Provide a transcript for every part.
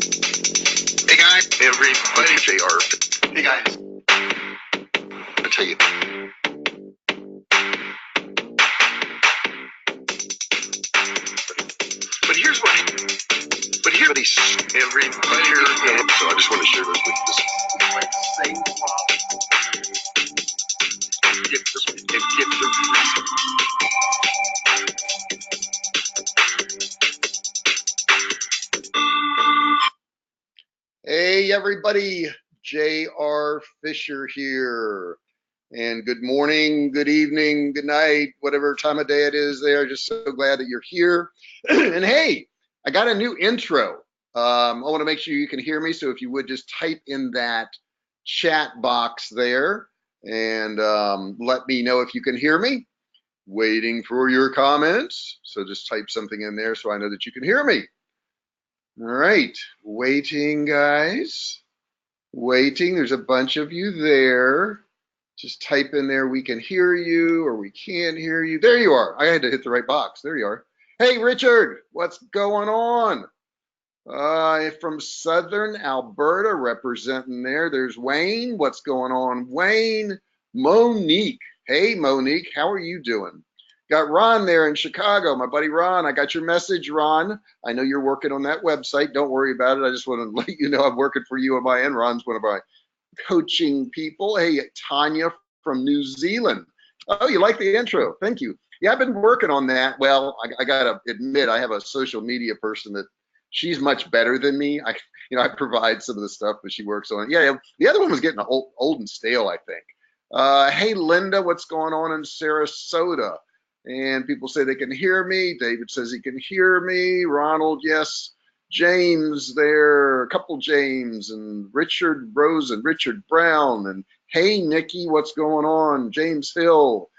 Hey guys, everybody, JR. Hey guys, I'll tell you. But here's what. But here, everybody here. So I just want to share this with you. This like the same problem. Get this and get the reason. Hey everybody, J.R. Fisher here. And good morning, good evening, good night, whatever time of day it is there. Just so glad that you're here. And hey, I got a new intro. I want to make sure you can hear me. So if you would just type in that chat box there and let me know if you can hear me. Waiting for your comments. So just type something in there so I know that you can hear me. All right, waiting, guys. Waiting. There's a bunch of you there. Just type in there, we can hear you or we can't hear you. There you are. I had to hit the right box. There you are. Hey, Richard, what's going on? From Southern Alberta, representing there. There's Wayne. What's going on, Wayne? Monique. Hey, Monique, how are you doing? Got Ron there in Chicago, my buddy Ron. I got your message, Ron. I know you're working on that website. Don't worry about it. I just want to let you know I'm working for you on my end. Ron's one of my coaching people. Hey, Tanya from New Zealand. Oh, you like the intro? Thank you. Yeah, I've been working on that. Well, I gotta admit, I have a social media person that she's much better than me. I provide some of the stuff, but she works on it. Yeah, the other one was getting old and stale, I think. Hey, Linda, what's going on in Sarasota? And people say they can hear me. David says he can hear me. Ronald, yes. James there, a couple James, and Richard Rose and Richard Brown, and hey Nikki, what's going on? James Hill,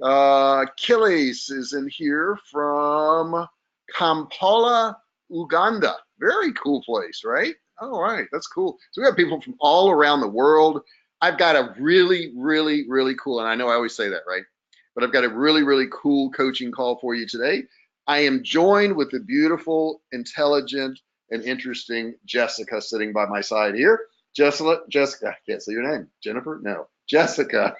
Achilles is in here from Kampala, Uganda. Very cool place, right? All right, that's cool. So we have people from all around the world. I've got a really, really, really cool, and I know I always say that, right? But I've got a really, really cool coaching call for you today. I am joined with the beautiful, intelligent, and interesting Jessica sitting by my side here. Jessica, I can't say your name. Jennifer? No, Jessica.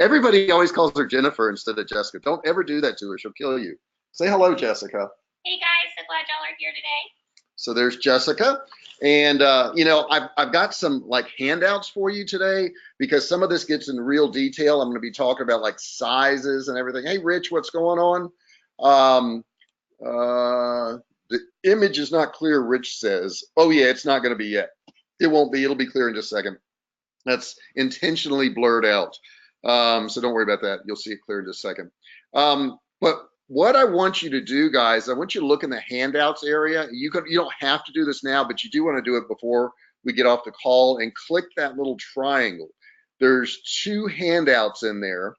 Everybody always calls her Jennifer instead of Jessica. Don't ever do that to her. She'll kill you. Say hello, Jessica. Hey guys, so glad y'all are here today. So there's Jessica. And, I've got some like handouts for you today because some of this gets in real detail. I'm going to be talking about like sizes and everything. Hey, Rich, what's going on? The image is not clear, Rich says. Oh, yeah, it's not going to be yet. It won't be. It'll be clear in just a second. That's intentionally blurred out. So don't worry about that. You'll see it clear in just a second. But what I want you to do, guys, I want you to look in the handouts area. You don't have to do this now, but you do want to do it before we get off the call and click that little triangle. There's 2 handouts in there.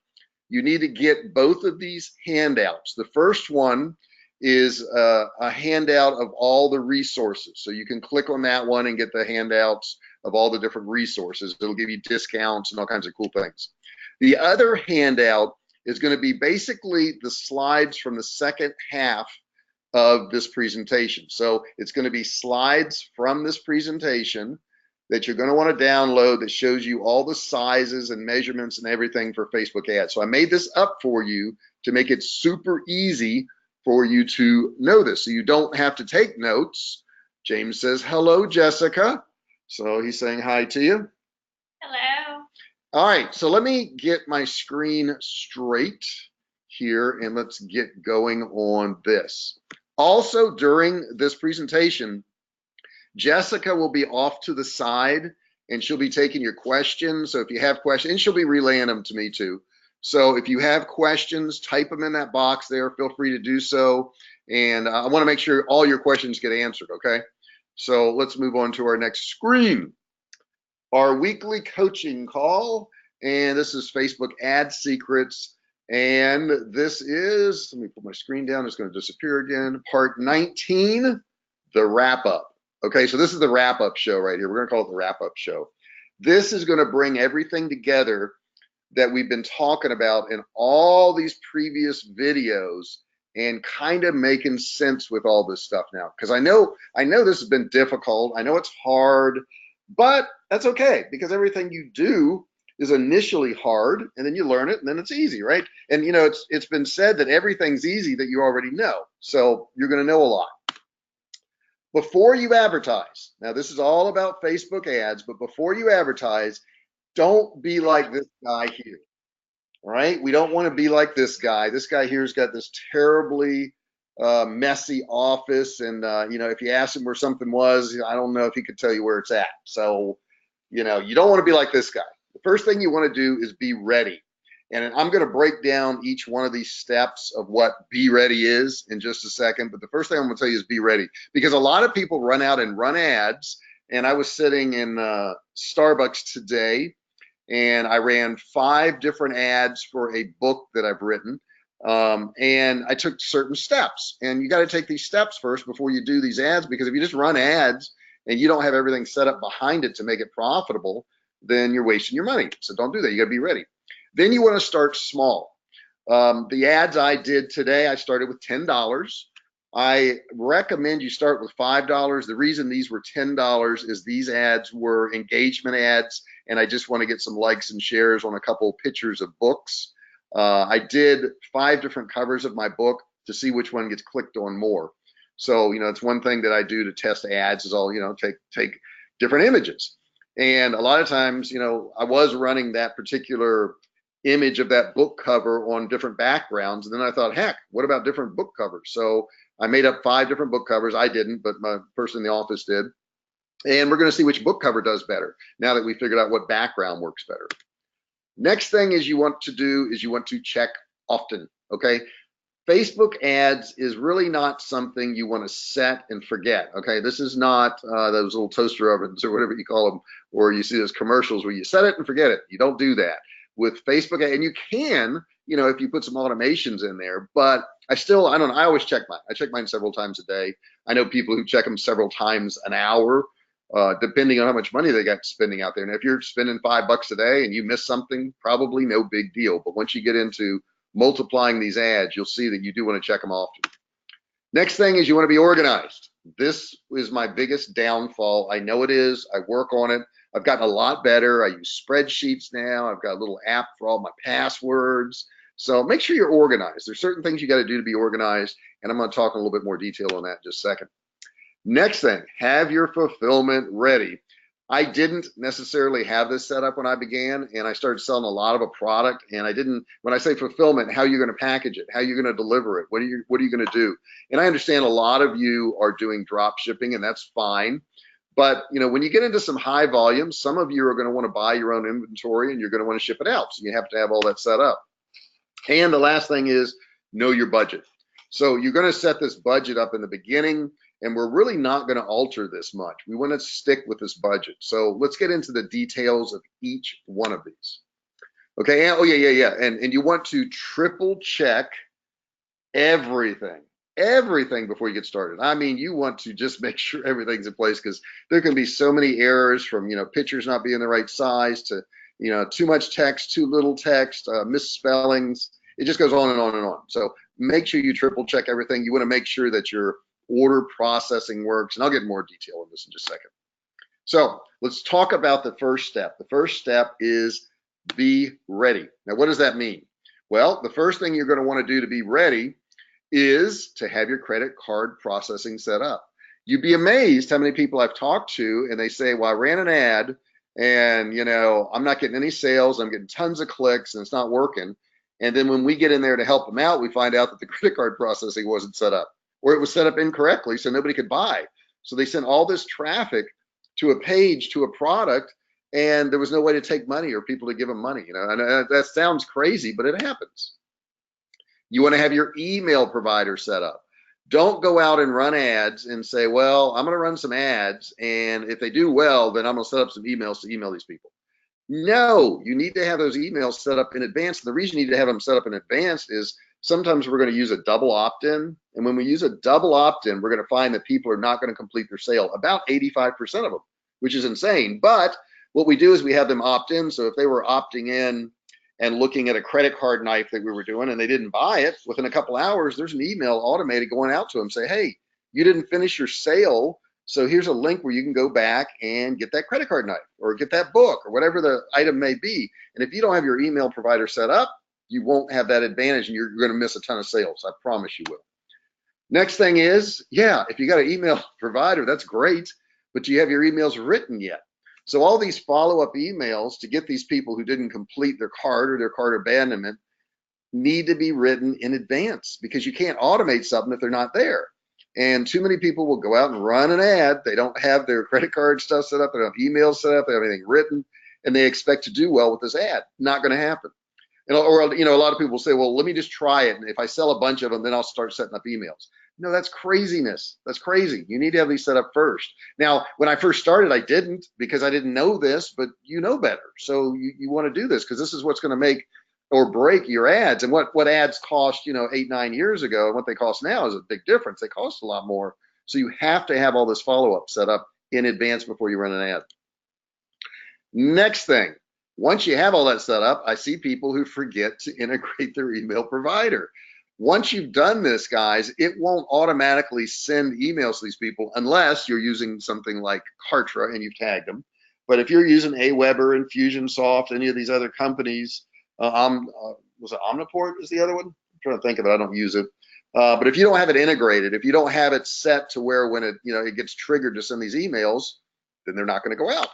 You need to get both of these handouts. The first one is a handout of all the resources. So you can click on that one and get the handouts of all the different resources. It'll give you discounts and all kinds of cool things. The other handout is going to be basically the slides from the second half of this presentation. So it's going to be slides from this presentation that you're going to want to download that shows you all the sizes and measurements and everything for Facebook ads. So I made this up for you to make it super easy for you to know this, so you don't have to take notes. James says, hello, Jessica. So he's saying hi to you. Hello. All right, so let me get my screen straight here and let's get going on this. Also, during this presentation, Jessica will be off to the side and she'll be taking your questions. So if you have questions, and she'll be relaying them to me too. So if you have questions, type them in that box there. Feel free to do so. And I want to make sure all your questions get answered, okay? So let's move on to our next screen. Our weekly coaching call. And this is Facebook Ad Secrets. And this is, let me put my screen down. It's going to disappear again. Part 19, the wrap up. Okay, so this is the wrap up show right here. We're going to call it the wrap up show. This is going to bring everything together that we've been talking about in all these previous videos and kind of making sense with all this stuff now. Because I know this has been difficult. I know it's hard, but that's okay, because everything you do is initially hard, and then you learn it, and then it's easy, right? And you know, it's been said that everything's easy that you already know, so you're going to know a lot. Before you advertise, now this is all about Facebook ads, but before you advertise, don't be like this guy here. All right, we don't want to be like this guy. This guy here's got this terribly messy office, and you know, if you ask him where something was, I don't know if he could tell you where it's at. So, you know, you don't want to be like this guy. The first thing you want to do is be ready. And I'm going to break down each one of these steps of what be ready is in just a second. But the first thing I'm going to tell you is be ready, because a lot of people run out and run ads. And I was sitting in Starbucks today, and I ran 5 different ads for a book that I've written. And I took certain steps, and you got to take these steps first before you do these ads, because if you just run ads and you don't have everything set up behind it to make it profitable, then you're wasting your money. So don't do that. You got to be ready. Then you want to start small. The ads I did today, I started with $10. I recommend you start with $5. The reason these were $10 is these ads were engagement ads, and I just want to get some likes and shares on a couple of pictures of books. I did 5 different covers of my book to see which one gets clicked on more. So, you know, it's one thing that I do to test ads is I'll, you know, take different images. And a lot of times, you know, I was running that particular image of that book cover on different backgrounds. And then I thought, heck, what about different book covers? So I made up 5 different book covers. I didn't, but my person in the office did. And we're going to see which book cover does better now that we figured out what background works better. Next thing is you want to do is you want to check often, okay? Facebook ads is really not something you want to set and forget, okay? This is not those little toaster ovens or whatever you call them, or you see those commercials where you set it and forget it. You don't do that with Facebook, and you can, you know, if you put some automations in there, but I don't know, I always check mine. I check mine several times a day. I know people who check them several times an hour, depending on how much money they got spending out there. And if you're spending $5 a day and you miss something, probably no big deal. But once you get into multiplying these ads, you'll see that you do want to check them often. Next thing is you want to be organized. This is my biggest downfall. I know it is. I work on it. I've gotten a lot better. I use spreadsheets now. I've got a little app for all my passwords. So make sure you're organized. There's certain things you got to do to be organized, and I'm going to talk in a little bit more detail on that in just a second. Next thing, have your fulfillment ready. I didn't necessarily have this set up when I began, and I started selling a lot of a product, and I didn't, when I say fulfillment, how you're going to package it, how you're going to deliver it, what are you going to do? And I understand a lot of you are doing drop shipping, and that's fine. But you know, when you get into some high volume, some of you are going to want to buy your own inventory, and you're going to want to ship it out. So you have to have all that set up. And the last thing is know your budget. So you're going to set this budget up in the beginning, and we're really not going to alter this much. We want to stick with this budget. So let's get into the details of each one of these. Okay, oh yeah. And you want to triple check everything before you get started. I mean, you want to just make sure everything's in place, because there can be so many errors, from, you know, pictures not being the right size to, you know, too much text, too little text, misspellings. It just goes on and on and on. So make sure you triple check everything. You want to make sure that your order processing works, and I'll get more detail on this in just a second. So let's talk about the first step. The first step is be ready. Now, what does that mean? Well, the first thing you're going to want to do to be ready is to have your credit card processing set up. You'd be amazed how many people I've talked to, and they say, well, I ran an ad, and you know, I'm not getting any sales, I'm getting tons of clicks, and it's not working. And then when we get in there to help them out, we find out that the credit card processing wasn't set up, or it was set up incorrectly, so nobody could buy. So they sent all this traffic to a page, to a product, and there was no way to take money or people to give them money. You know, and that sounds crazy, but it happens. You want to have your email provider set up. Don't go out and run ads and say, well, I'm going to run some ads, and if they do well, then I'm going to set up some emails to email these people. No, you need to have those emails set up in advance. And the reason you need to have them set up in advance is sometimes we're going to use a double opt-in. And when we use a double opt-in, we're going to find that people are not going to complete their sale, about 85% of them, which is insane. But what we do is we have them opt in. So if they were opting in and looking at a credit card knife that we were doing, and they didn't buy it, within a couple hours, there's an email automated going out to them, say, hey, you didn't finish your sale, so here's a link where you can go back and get that credit card knife or get that book or whatever the item may be. And if you don't have your email provider set up, you won't have that advantage, and you're going to miss a ton of sales. I promise you will. Next thing is, yeah, if you got an email provider, that's great, but do you have your emails written yet? So all these follow-up emails to get these people who didn't complete their card or their cart abandonment need to be written in advance, because you can't automate something if they're not there. And too many people will go out and run an ad. They don't have their credit card stuff set up. They don't have emails set up. They don't have anything written, and they expect to do well with this ad. Not going to happen. Or a lot of people will say, well, let me just try it, and if I sell a bunch of them, then I'll start setting up emails. No, that's craziness. That's crazy. You need to have these set up first. Now, when I first started, I didn't, because I didn't know this, but you know better. So you want to do this, because this is what's going to make or break your ads. And what ads cost, 8-9 years ago, and what they cost now is a big difference. They cost a lot more. So you have to have all this follow-up set up in advance before you run an ad. Next thing, once you have all that set up, I see people who forget to integrate their email provider. Once you've done this, guys, it won't automatically send emails to these people unless you're using something like Kartra and you've tagged them. But if you're using Aweber, Infusionsoft, any of these other companies, was it Omniport is the other one? I'm trying to think of it. I don't use it. But if you don't have it integrated, if you don't have it set to where when it gets triggered to send these emails, then they're not going to go out.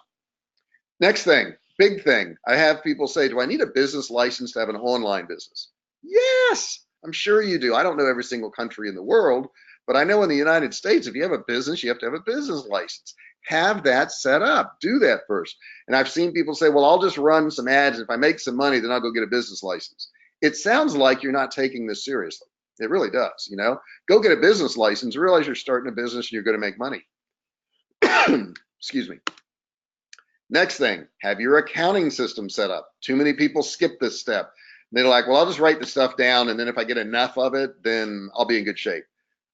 Next thing, big thing. I have people say, do I need a business license to have an online business? Yes, I'm sure you do. I don't know every single country in the world, but I know in the United States, if you have a business, you have to have a business license. Have that set up. Do that first. And I've seen people say, well, I'll just run some ads. If I make some money, then I'll go get a business license. It sounds like you're not taking this seriously. It really does. Go get a business license, realize you're starting a business and you're going to make money. Excuse me. Next thing, have your accounting system set up. Too many people skip this step. They're like, well, I'll just write the stuff down, and then if I get enough of it, then I'll be in good shape.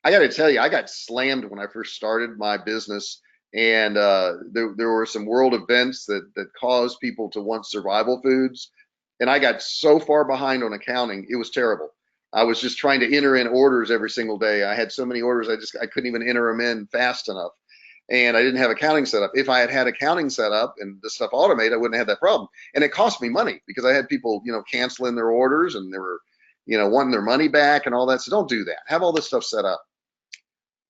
I got to tell you, I got slammed when I first started my business, and there were some world events that caused people to want survival foods, and I got so far behind on accounting, it was terrible. I was just trying to enter in orders every single day. I had so many orders, I couldn't even enter them in fast enough. And I didn't have accounting set up. If I had had accounting set up and the stuff automated, I wouldn't have had that problem. And it cost me money because I had people, canceling their orders, and they were, wanting their money back and all that. So don't do that. Have all this stuff set up.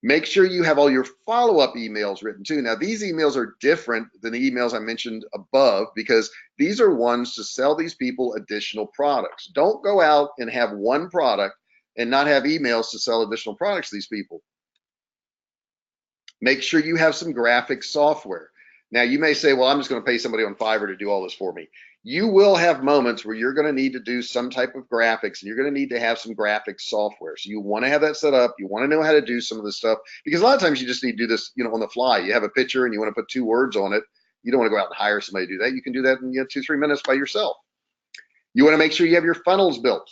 Make sure you have all your follow-up emails written too. Now, these emails are different than the emails I mentioned above, because these are ones to sell these people additional products. Don't go out and have one product and not have emails to sell additional products to these people. Make sure you have some graphic software. Now, you may say, well, I'm just going to pay somebody on Fiverr to do all this for me. You will have moments where you're going to need to do some type of graphics, and you're going to need to have some graphic software. So you want to have that set up. You want to know how to do some of this stuff, because a lot of times you just need to do this, on the fly. You have a picture and you want to put 2 words on it. You don't want to go out and hire somebody to do that. You can do that in 2-3 minutes by yourself. You want to make sure you have your funnels built.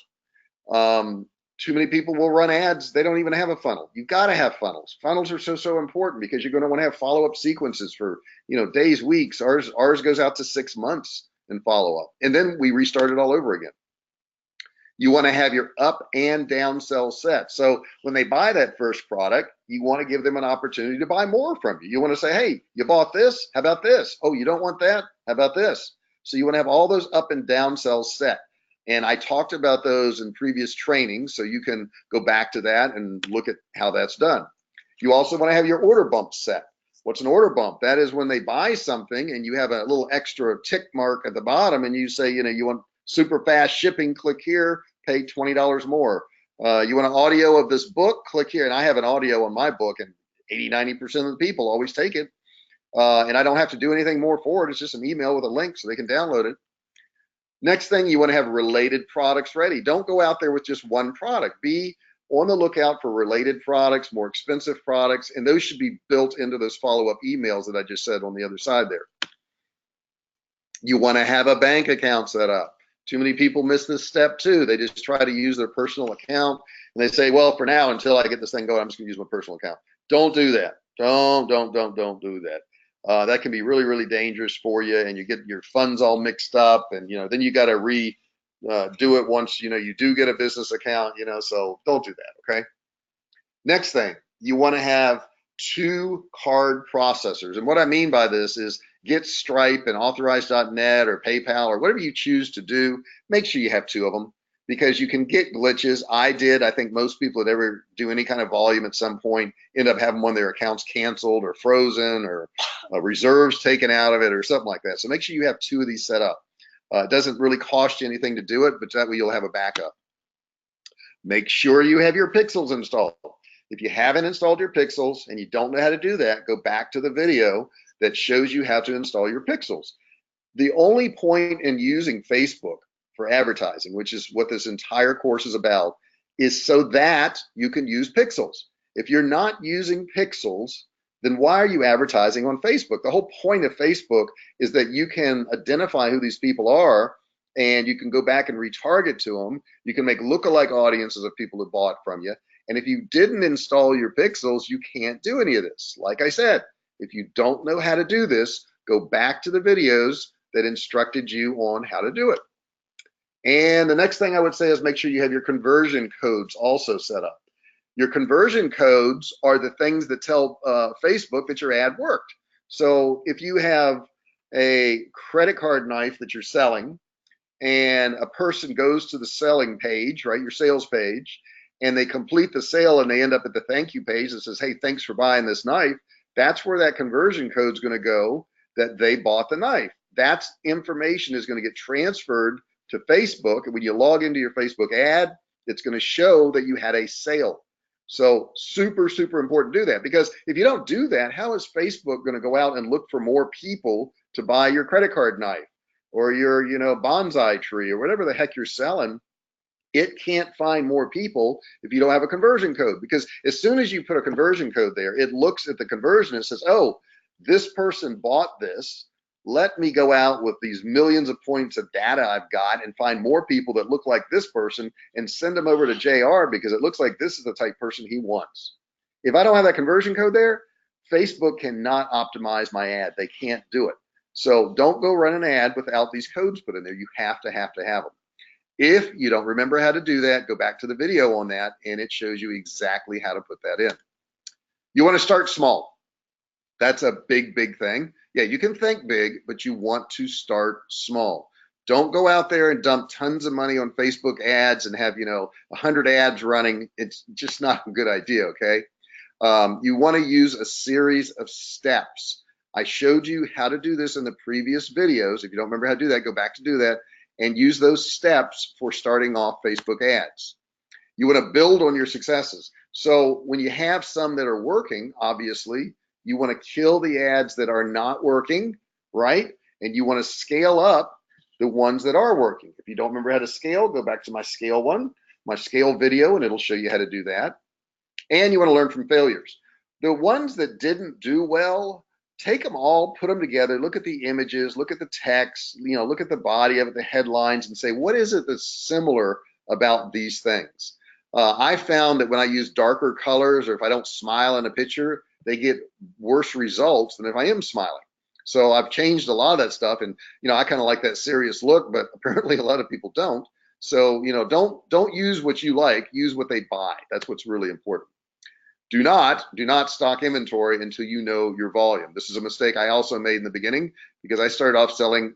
Too many people will run ads. They don't even have a funnel. You've got to have funnels. Funnels are so important, because you're going to want to have follow-up sequences for, days, weeks. Ours goes out to 6 months in follow-up. And then we restart it all over again. You want to have your up and down sell set. So when they buy that first product, you want to give them an opportunity to buy more from you. You want to say, hey, you bought this. How about this? Oh, you don't want that? How about this? So you want to have all those up and down sells set. And I talked about those in previous trainings, so you can go back to that and look at how that's done. You also want to have your order bump set. What's an order bump? That is when they buy something and you have a little extra tick mark at the bottom, and you say, you want super fast shipping, click here, pay $20 more. You want an audio of this book, click here. And I have an audio on my book, and 80-90% of the people always take it. And I don't have to do anything more for it. It's just an email with a link so they can download it. Next thing, you want to have related products ready. Don't go out there with just one product. Be on the lookout for related products, more expensive products, and those should be built into those follow-up emails that I just said on the other side there. You want to have a bank account set up. Too many people miss this step too. They just try to use their personal account, and they say, well, for now, until I get this thing going, I'm just going to use my personal account. Don't do that. Don't do that. That can be really, really dangerous for you, and you get your funds all mixed up, and then you got to do it once, you do get a business account, so don't do that, okay? Next thing, you want to have 2 card processors. And what I mean by this is get Stripe and Authorize.net or PayPal or whatever you choose to do. Make sure you have 2 of them because you can get glitches. I did. I think most people that ever do any kind of volume at some point end up having one of their accounts canceled or frozen or reserves taken out of it or something like that. So make sure you have 2 of these set up. It doesn't really cost you anything to do it, but that way you'll have a backup. Make sure you have your pixels installed. If you haven't installed your pixels and you don't know how to do that, go back to the video that shows you how to install your pixels. The only point in using Facebook for advertising, which is what this entire course is about, is so that you can use pixels. If you're not using pixels, then why are you advertising on Facebook? The whole point of Facebook is that you can identify who these people are and you can go back and retarget to them. You can make lookalike audiences of people who bought from you. And if you didn't install your pixels, you can't do any of this. Like I said, if you don't know how to do this, go back to the videos that instructed you on how to do it. And the next thing I would say is make sure you have your conversion codes also set up. Your conversion codes are the things that tell Facebook that your ad worked. So if you have a credit card knife that you're selling and a person goes to the selling page, right, your sales page, and they complete the sale and they end up at the thank you page that says, hey, thanks for buying this knife, that's where that conversion code is going to go, that they bought the knife. That information is going to get transferred to Facebook. And when you log into your Facebook ad, it's going to show that you had a sale. So super, super important to do that, because if you don't do that, how is Facebook going to go out and look for more people to buy your credit card knife or your, bonsai tree or whatever the heck you're selling? It can't find more people if you don't have a conversion code, because as soon as you put a conversion code there, it looks at the conversion and says, oh, this person bought this. Let me go out with these millions of points of data I've got and find more people that look like this person and send them over to JR because it looks like this is the type person he wants. If I don't have that conversion code there, Facebook cannot optimize my ad. They can't do it. So don't go run an ad without these codes put in there. You have to have them. If you don't remember how to do that, go back to the video on that and it shows you exactly how to put that in. You want to start small. That's a big, big thing. Yeah, you can think big, but you want to start small. Don't go out there and dump tons of money on Facebook ads and have, 100 ads running. It's just not a good idea, okay? You want to use a series of steps. I showed you how to do this in the previous videos. If you don't remember how to do that, go back to do that and use those steps for starting off Facebook ads. You want to build on your successes. So when you have some that are working, obviously, you want to kill the ads that are not working, right? And you want to scale up the ones that are working. If you don't remember how to scale, go back to my scale video, and it'll show you how to do that. And you want to learn from failures. The ones that didn't do well, take them all, put them together, look at the images, look at the text, look at the body of it, the headlines, and say, what is it that's similar about these things? I found that when I use darker colors or if I don't smile in a picture, they get worse results than if I am smiling. So I've changed a lot of that stuff, and I kind of like that serious look, but apparently a lot of people don't. So don't use what you like, use what they buy. That's what's really important. Do not stock inventory until you know your volume. This is a mistake I also made in the beginning because I started off selling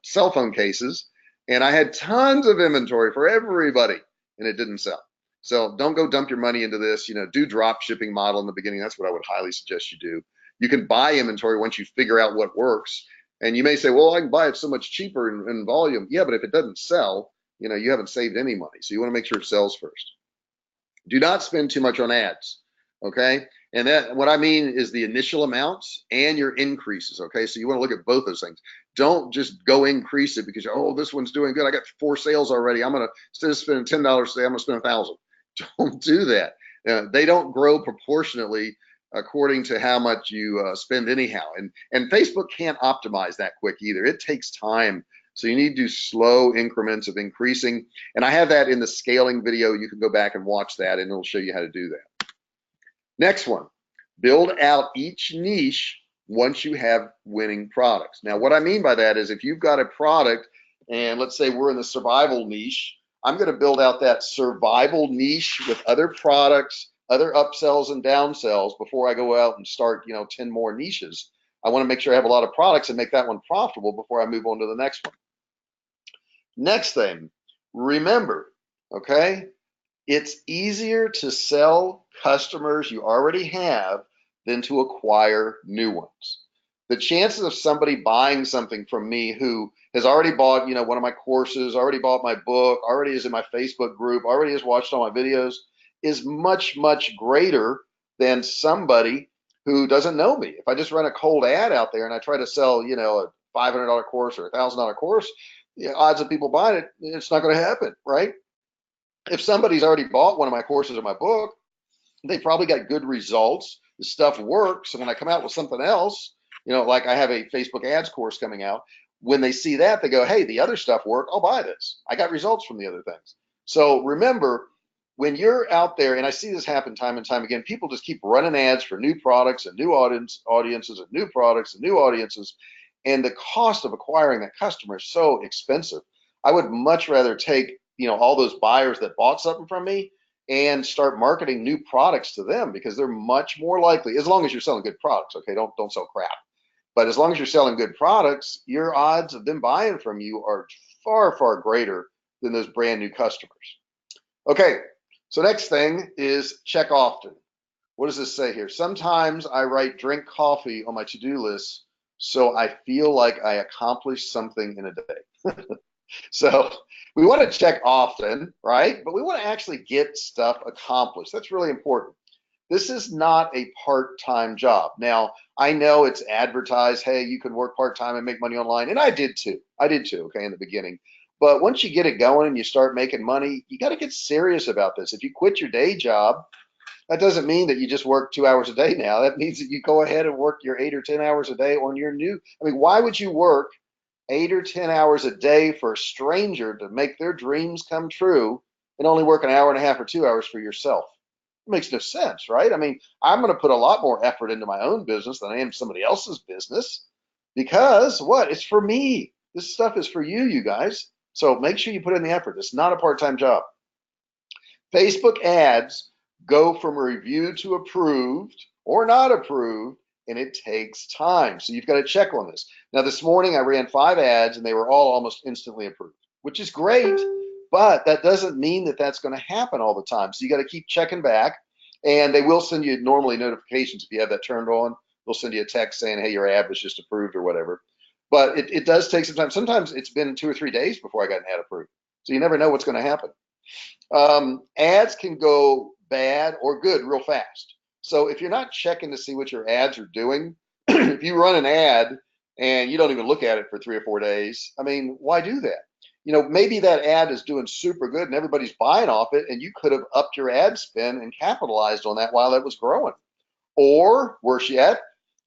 cell phone cases, and I had tons of inventory for everybody, and it didn't sell. So don't go dump your money into this. Do drop shipping model in the beginning. That's what I would highly suggest you do. You can buy inventory once you figure out what works. And you may say, well, I can buy it so much cheaper in volume. Yeah, but if it doesn't sell, you haven't saved any money. So you want to make sure it sells first. Do not spend too much on ads, okay? And that, what I mean is the initial amounts and your increases, okay? So you want to look at both those things. Don't just go increase it because, oh, this one's doing good. I got 4 sales already. I'm going to, instead of spending $10 today, I'm going to spend 1,000. Don't do that. They don't grow proportionately according to how much you spend anyhow. And Facebook can't optimize that quick either. It takes time. So you need to do slow increments of increasing. And I have that in the scaling video. You can go back and watch that and it'll show you how to do that. Next one, build out each niche once you have winning products. Now, what I mean by that is if you've got a product and let's say we're in the survival niche, I'm going to build out that survival niche with other products, other upsells and downsells before I go out and start, 10 more niches. I want to make sure I have a lot of products and make that one profitable before I move on to the next one. Next thing, remember, okay, it's easier to sell customers you already have than to acquire new ones. The chances of somebody buying something from me who has already bought, one of my courses, already bought my book, already is in my Facebook group, already has watched all my videos, is much, much greater than somebody who doesn't know me. If I just run a cold ad out there and I try to sell, a $500 course or a $1,000 course, the odds of people buying it, it's not going to happen, right? If somebody's already bought one of my courses or my book, they probably got good results. The stuff works. And when I come out with something else, like I have a Facebook ads course coming out, when they see that, they go, hey, the other stuff worked. I'll buy this. I got results from the other things. So remember, when you're out there, and I see this happen time and time again, people just keep running ads for new products and new audiences and new products and new audiences. And the cost of acquiring that customer is so expensive. I would much rather take, all those buyers that bought something from me and start marketing new products to them, because they're much more likely, as long as you're selling good products, okay, don't sell crap. But as long as you're selling good products, your odds of them buying from you are far, far greater than those brand new customers. Okay, so next thing is check often. What does this say here? Sometimes I write drink coffee on my to-do list so I feel like I accomplished something in a day. So we want to check often, right? But we want to actually get stuff accomplished. That's really important. This is not a part-time job. Now, I know it's advertised, hey, you can work part-time and make money online. And I did too. Okay, in the beginning. But once you get it going and you start making money, you got to get serious about this. If you quit your day job, that doesn't mean that you just work 2 hours a day now. That means that you go ahead and work your 8 or 10 hours a day on your new. I mean, why would you work 8 or 10 hours a day for a stranger to make their dreams come true and only work an hour and a half or 2 hours for yourself? It makes no sense, right? I mean, I'm going to put a lot more effort into my own business than I am somebody else's business, because what? It's for me. This stuff is for you, you guys. So make sure you put in the effort. It's not a part-time job. Facebook ads go from review to approved or not approved, and it takes time. So you've got to check on this. Now, this morning I ran 5 ads and they were all almost instantly approved, which is great, but that doesn't mean that that's going to happen all the time. So you got to keep checking back, and they will send you normally notifications if you have that turned on. They'll send you a text saying, hey, your ad was just approved or whatever. But it does take some time. Sometimes it's been 2 or 3 days before I got an ad approved. So you never know what's going to happen. Ads can go bad or good real fast. So if you're not checking to see what your ads are doing, if you run an ad and you don't even look at it for 3 or 4 days, I mean, why do that? Maybe that ad is doing super good and everybody's buying off it, and you could have upped your ad spend and capitalized on that while that was growing. Or worse yet,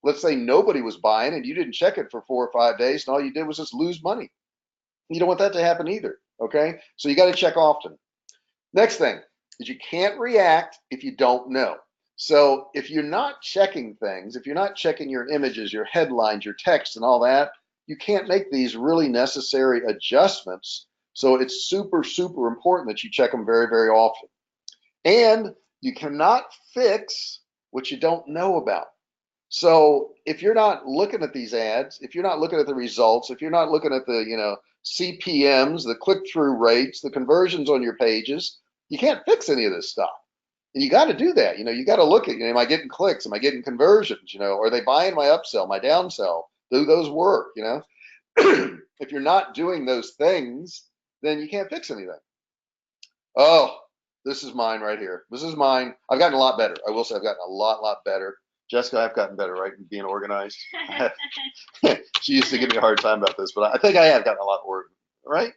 let's say nobody was buying and you didn't check it for 4 or 5 days, and all you did was just lose money. You don't want that to happen either, okay? So you got to check often. Next thing is you can't react if you don't know. So if you're not checking things, if you're not checking your images, your headlines, your text and all that, you can't make these really necessary adjustments. So it's super, super important that you check them very, very often. And you cannot fix what you don't know about. So if you're not looking at these ads, if you're not looking at the results, if you're not looking at the, CPMs, the click-through rates, the conversions on your pages, you can't fix any of this stuff. And you got to do that. You got to look at, am I getting clicks? Am I getting conversions? Are they buying my upsell, my downsell? Do those work? If you're not doing those things, then you can't fix anything. Oh, this is mine right here. This is mine. I've gotten a lot better. I will say I've gotten a lot better. Jessica, I've gotten better, right, in being organized. She used to give me a hard time about this, but I think I have gotten a lot more, right?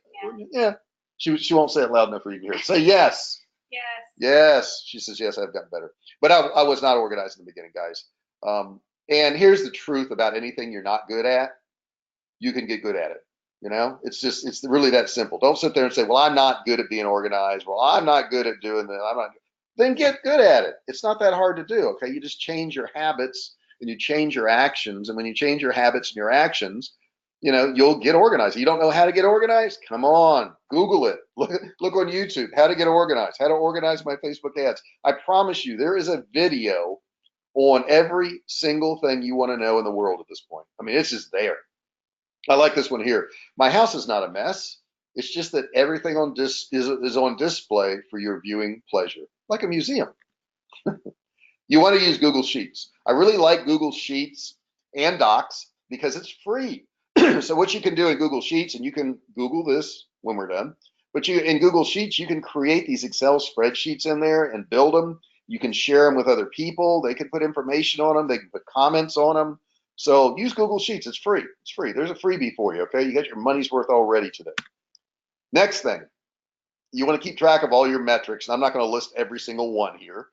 Yeah. She won't say it loud enough for you to hear. Say yes. Yes. Yes. She says, yes, I've gotten better. But I was not organized in the beginning, guys. And here's the truth about anything you're not good at. You can get good at it. It's really that simple. Don't sit there and say, well, I'm not good at being organized. Well, I'm not good at doing that. Then get good at it. It's not that hard to do. Okay. You just change your habits and you change your actions. And when you change your habits and your actions, you'll get organized. You don't know how to get organized? Come on, Google it. Look on YouTube, how to get organized, how to organize my Facebook ads. I promise you, there is a video on every single thing you want to know in the world at this point. I mean, it's just there. I like this one here. My house is not a mess. It's just that everything on is on display for your viewing pleasure, like a museum. You want to use Google Sheets. I really like Google Sheets and Docs because it's free. So what you can do in Google Sheets, and you can Google this when we're done, but in Google Sheets, you can create these Excel spreadsheets in there and build them. You can share them with other people. They can put information on them. They can put comments on them. So use Google Sheets. It's free. It's free. There's a freebie for you, okay? You got your money's worth already today. Next thing, you want to keep track of all your metrics, and I'm not going to list every single one here.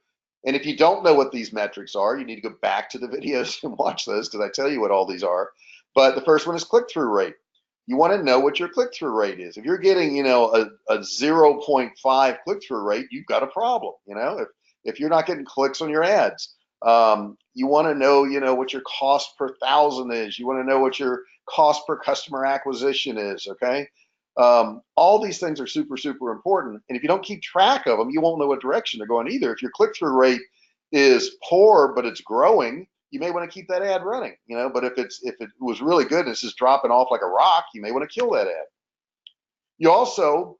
And if you don't know what these metrics are, you need to go back to the videos and watch those because I tell you what all these are. But the first one is click-through rate. You want to know what your click-through rate is. If you're getting, a 0.5 click-through rate, you've got a problem. If you're not getting clicks on your ads, you want to know, what your cost per thousand is. You want to know what your cost per customer acquisition is. Okay. All these things are super, super important. And if you don't keep track of them, you won't know what direction they're going either. If your click-through rate is poor, but it's growing, you may want to keep that ad running, but if it was really good and it's just dropping off like a rock, you may want to kill that ad. You also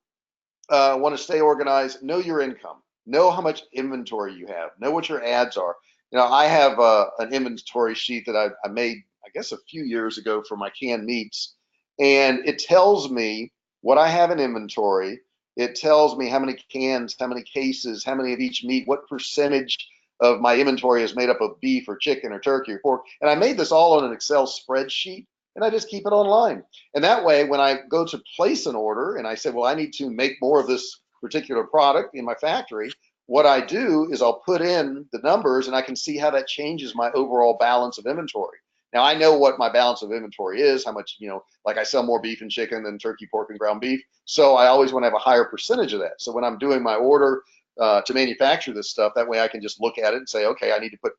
want to stay organized, know your income, know how much inventory you have, know what your ads are. I have an inventory sheet that I made, I guess, a few years ago for my canned meats, and it tells me what I have in inventory. It tells me how many cans, how many cases, how many of each meat, what percentage of my inventory is made up of beef or chicken or turkey or pork. And I made this all on an Excel spreadsheet, and I just keep it online. And that way, when I go to place an order and I say, well, I need to make more of this particular product in my factory, what I do is I'll put in the numbers and I can see how that changes my overall balance of inventory. Now I know what my balance of inventory is, how much, like I sell more beef and chicken than turkey, pork, and ground beef. So I always want to have a higher percentage of that. So when I'm doing my order to manufacture this stuff, that way I can just look at it and say, okay, I need to put,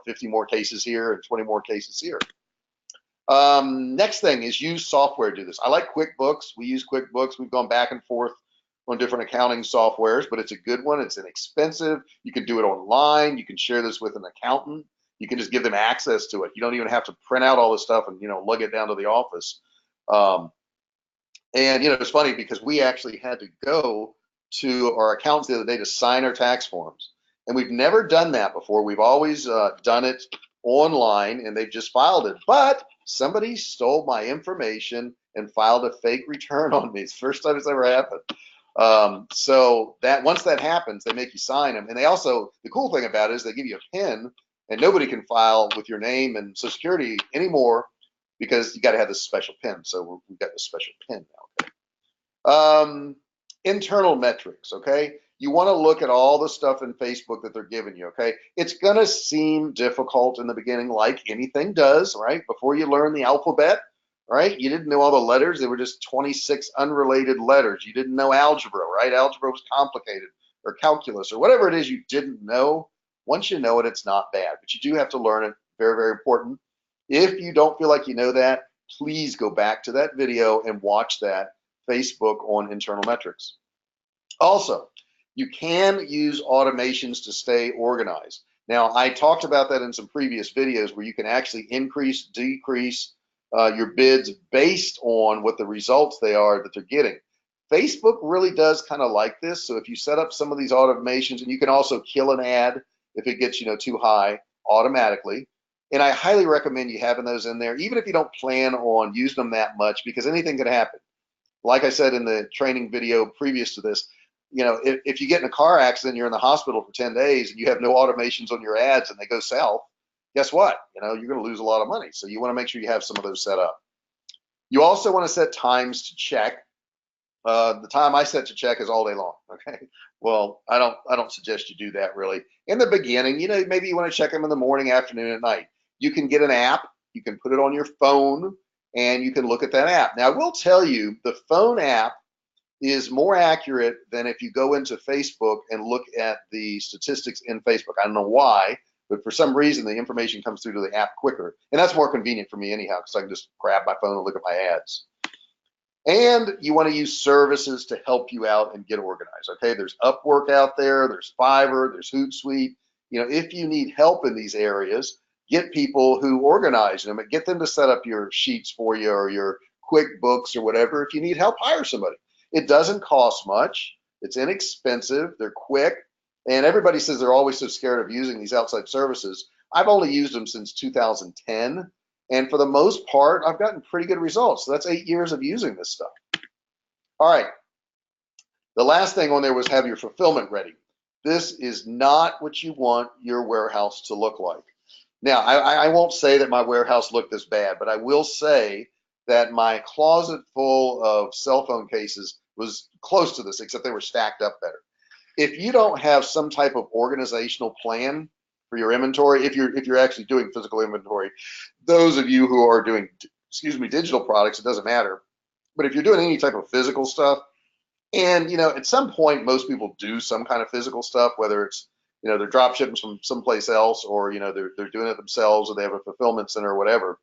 50 more cases here and 20 more cases here. Next thing is use software to do this. I like QuickBooks. We use QuickBooks. We've gone back and forth on different accounting softwares, but it's a good one. It's inexpensive. You can do it online. You can share this with an accountant. You can just give them access to it. You don't even have to print out all this stuff and, lug it down to the office. And it's funny because we actually had to go to our accountants the other day to sign our tax forms. And we've never done that before. We've always done it online, and they've just filed it. But somebody stole my information and filed a fake return on me. It's the first time it's ever happened. So that once that happens, they make you sign them. And they also, the cool thing about it is they give you a PIN, and nobody can file with your name and Social Security anymore because you got to have this special PIN. So we've got this special PIN now. Okay. Internal metrics. Okay. You want to look at all the stuff in Facebook that they're giving you. Okay. It's going to seem difficult in the beginning, like anything does, right? Before you learn the alphabet, right? You didn't know all the letters. They were just 26 unrelated letters. You didn't know algebra, right? Algebra was complicated, or calculus, or whatever it is you didn't know. Once you know it, it's not bad, but you do have to learn it. Very, very important. If you don't feel like you know that, please go back to that video and watch that Facebook on internal metrics. Also, you can use automations to stay organized. Now, I talked about that in some previous videos where you can actually increase, decrease your bids based on what the results they are that they're getting. Facebook really does kind of like this. So if you set up some of these automations, and you can also kill an ad if it gets too high automatically. And I highly recommend you having those in there, even if you don't plan on using them that much, because anything can happen. Like I said in the training video previous to this, if you get in a car accident, you're in the hospital for 10 days and you have no automations on your ads and they go south, guess what? You're going to lose a lot of money. So you want to make sure you have some of those set up. You also want to set times to check. The time I set to check is all day long. Okay. Well, I don't suggest you do that really. In the beginning, maybe you want to check them in the morning, afternoon, at night. You can get an app. You can put it on your phone and you can look at that app. Now, I will tell you, the phone app is more accurate than if you go into Facebook and look at the statistics in Facebook. I don't know why, but for some reason the information comes through to the app quicker, and that's more convenient for me anyhow, because I can just grab my phone and look at my ads. And you want to use services to help you out and get organized. Okay, there's Upwork out there, there's Fiverr, there's Hootsuite. If you need help in these areas, get people who organize them and get them to set up your sheets for you or your QuickBooks or whatever. If you need help, hire somebody. It doesn't cost much. It's inexpensive. They're quick. And everybody says they're always so scared of using these outside services. I've only used them since 2010. And for the most part, I've gotten pretty good results. So that's 8 years of using this stuff. All right. The last thing on there was have your fulfillment ready. This is not what you want your warehouse to look like. Now, I won't say that my warehouse looked this bad, but I will say that my closet full of cell phone cases was close to this, except they were stacked up better. If you don't have some type of organizational plan for your inventory, if you're actually doing physical inventory, those of you who are doing, digital products, it doesn't matter. But if you're doing any type of physical stuff, and at some point, most people do some kind of physical stuff, whether it's they're drop shipping from someplace else, or they're doing it themselves, or they have a fulfillment center or whatever.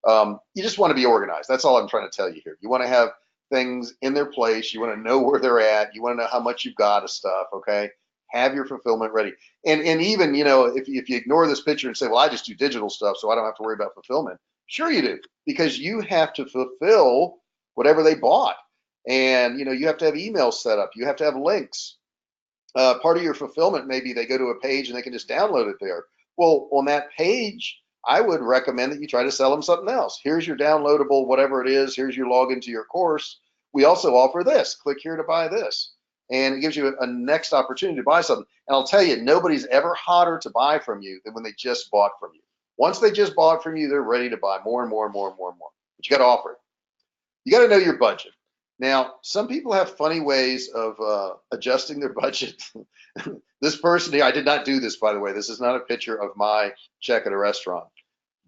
You just want to be organized. That's all I'm trying to tell you here. You want to have things in their place. You want to know where they're at. You want to know how much you've got of stuff. Okay, have your fulfillment ready. And even if you ignore this picture and say, well, I just do digital stuff, so I don't have to worry about fulfillment. Sure you do, because you have to fulfill whatever they bought. And you have to have emails set up. You have to have links. Part of your fulfillment, maybe they go to a page and they can just download it there. Well, on that page, I would recommend that you try to sell them something else. Here's your downloadable, whatever it is. Here's your login to your course. We also offer this. Click here to buy this. And it gives you a next opportunity to buy something. And I'll tell you, nobody's ever hotter to buy from you than when they just bought from you. Once they just bought from you, they're ready to buy more and more and more and more and more. But you got to offer it. You got to know your budget. Now, some people have funny ways of adjusting their budget. This person here, I did not do this, by the way. This is not a picture of my check at a restaurant.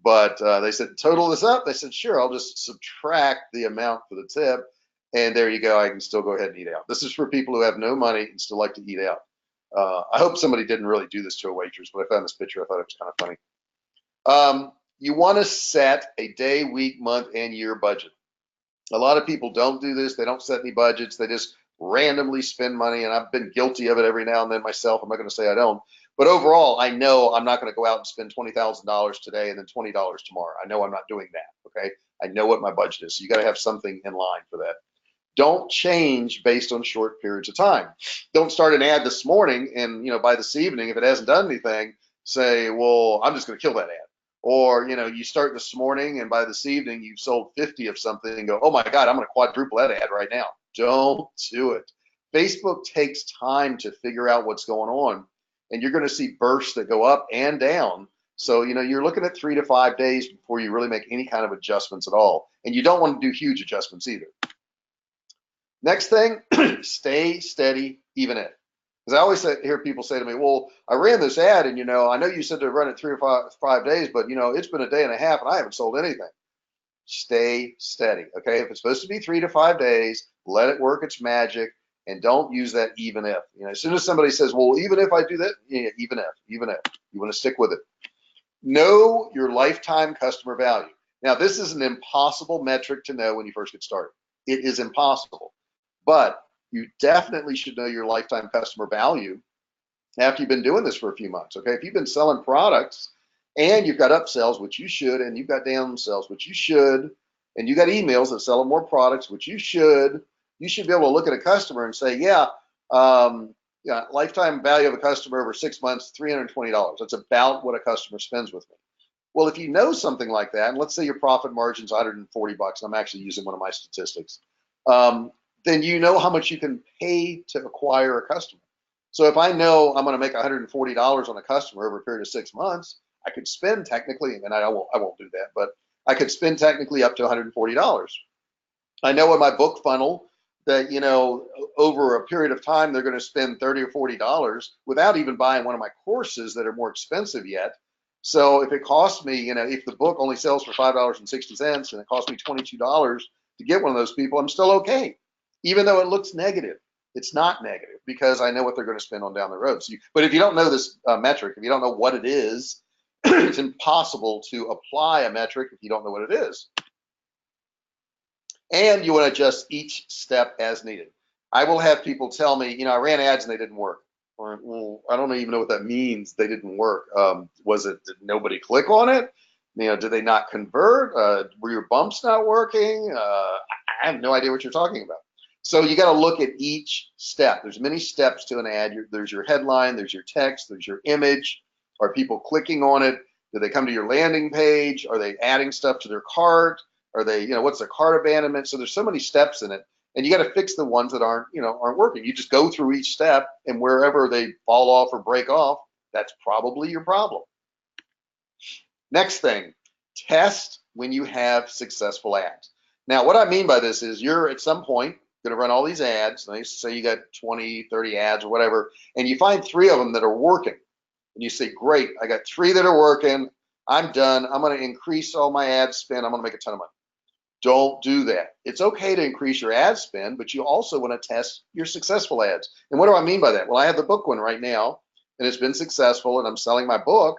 But they said, total this up. They said, sure, I'll just subtract the amount for the tip. And there you go. I can still go ahead and eat out. This is for people who have no money and still like to eat out. I hope somebody didn't really do this to a waitress, but I found this picture. I thought it was kind of funny. You want to set a day, week, month, and year budget. A lot of people don't do this. They don't set any budgets. They just randomly spend money, and I've been guilty of it every now and then myself. I'm not going to say I don't. But overall, I know I'm not going to go out and spend $20,000 today and then $20 tomorrow. I know I'm not doing that, okay? I know what my budget is. So you got to have something in line for that. Don't change based on short periods of time. Don't start an ad this morning and, by this evening, if it hasn't done anything, say, well, I'm just going to kill that ad. Or, you start this morning and by this evening you've sold 50 of something and go, oh my God, I'm going to quadruple that ad right now. Don't do it. Facebook takes time to figure out what's going on, and you're going to see bursts that go up and down. So, you're looking at 3 to 5 days before you really make any kind of adjustments at all. And you don't want to do huge adjustments either. Next thing, stay steady, even if. Because I always hear people say to me, well, I ran this ad and, I know you said to run it 3 or 5 days, but, it's been a day and a half and I haven't sold anything. Stay steady, okay? If it's supposed to be 3 to 5 days, let it work its magic, and don't use that even if. As soon as somebody says, well, even if I do that, yeah, even if, you want to stick with it. Know your lifetime customer value. Now, this is an impossible metric to know when you first get started. It is impossible, but you definitely should know your lifetime customer value after you've been doing this for a few months, okay? If you've been selling products and you've got upsells, which you should, and you've got downsells, which you should, and you got emails that sell more products, which you should be able to look at a customer and say, lifetime value of a customer over 6 months, $320. That's about what a customer spends with me. Well, if you know something like that, and let's say your profit margin's $140, I'm actually using one of my statistics, then you know how much you can pay to acquire a customer. So if I know I'm going to make $140 on a customer over a period of 6 months, I could spend technically, and I won't do that, but I could spend technically up to $140. I know in my book funnel that, over a period of time, they're going to spend $30 or $40 without even buying one of my courses that are more expensive yet. So if it costs me, if the book only sells for $5.60 and it costs me $22 to get one of those people, I'm still okay, even though it looks negative. It's not negative because I know what they're going to spend on down the road. But if you don't know this metric, if you don't know what it is, it's impossible to apply a metric if you don't know what it is. And you want to adjust each step as needed. I will have people tell me, I ran ads and they didn't work. Or, well, I don't even know what that means. They didn't work. Did nobody click on it? Did they not convert? Were your bumps not working? I have no idea what you're talking about. So you got to look at each step. There's many steps to an ad. There's your headline, there's your text, there's your image. Are people clicking on it? Do they come to your landing page? Are they adding stuff to their cart? Are they, what's their cart abandonment? So there's so many steps in it, and you got to fix the ones that aren't working. You just go through each step, and wherever they fall off or break off, that's probably your problem. Next thing, test when you have successful ads. Now, what I mean by this is you're at some point going to run all these ads. Let's say you got 20, 30 ads or whatever, and you find 3 of them that are working. And you say, great, I got 3 that are working. I'm done. I'm going to increase all my ad spend. I'm going to make a ton of money. Don't do that. It's okay to increase your ad spend, but you also want to test your successful ads. And what do I mean by that? Well, I have the book one right now, and it's been successful, and I'm selling my book.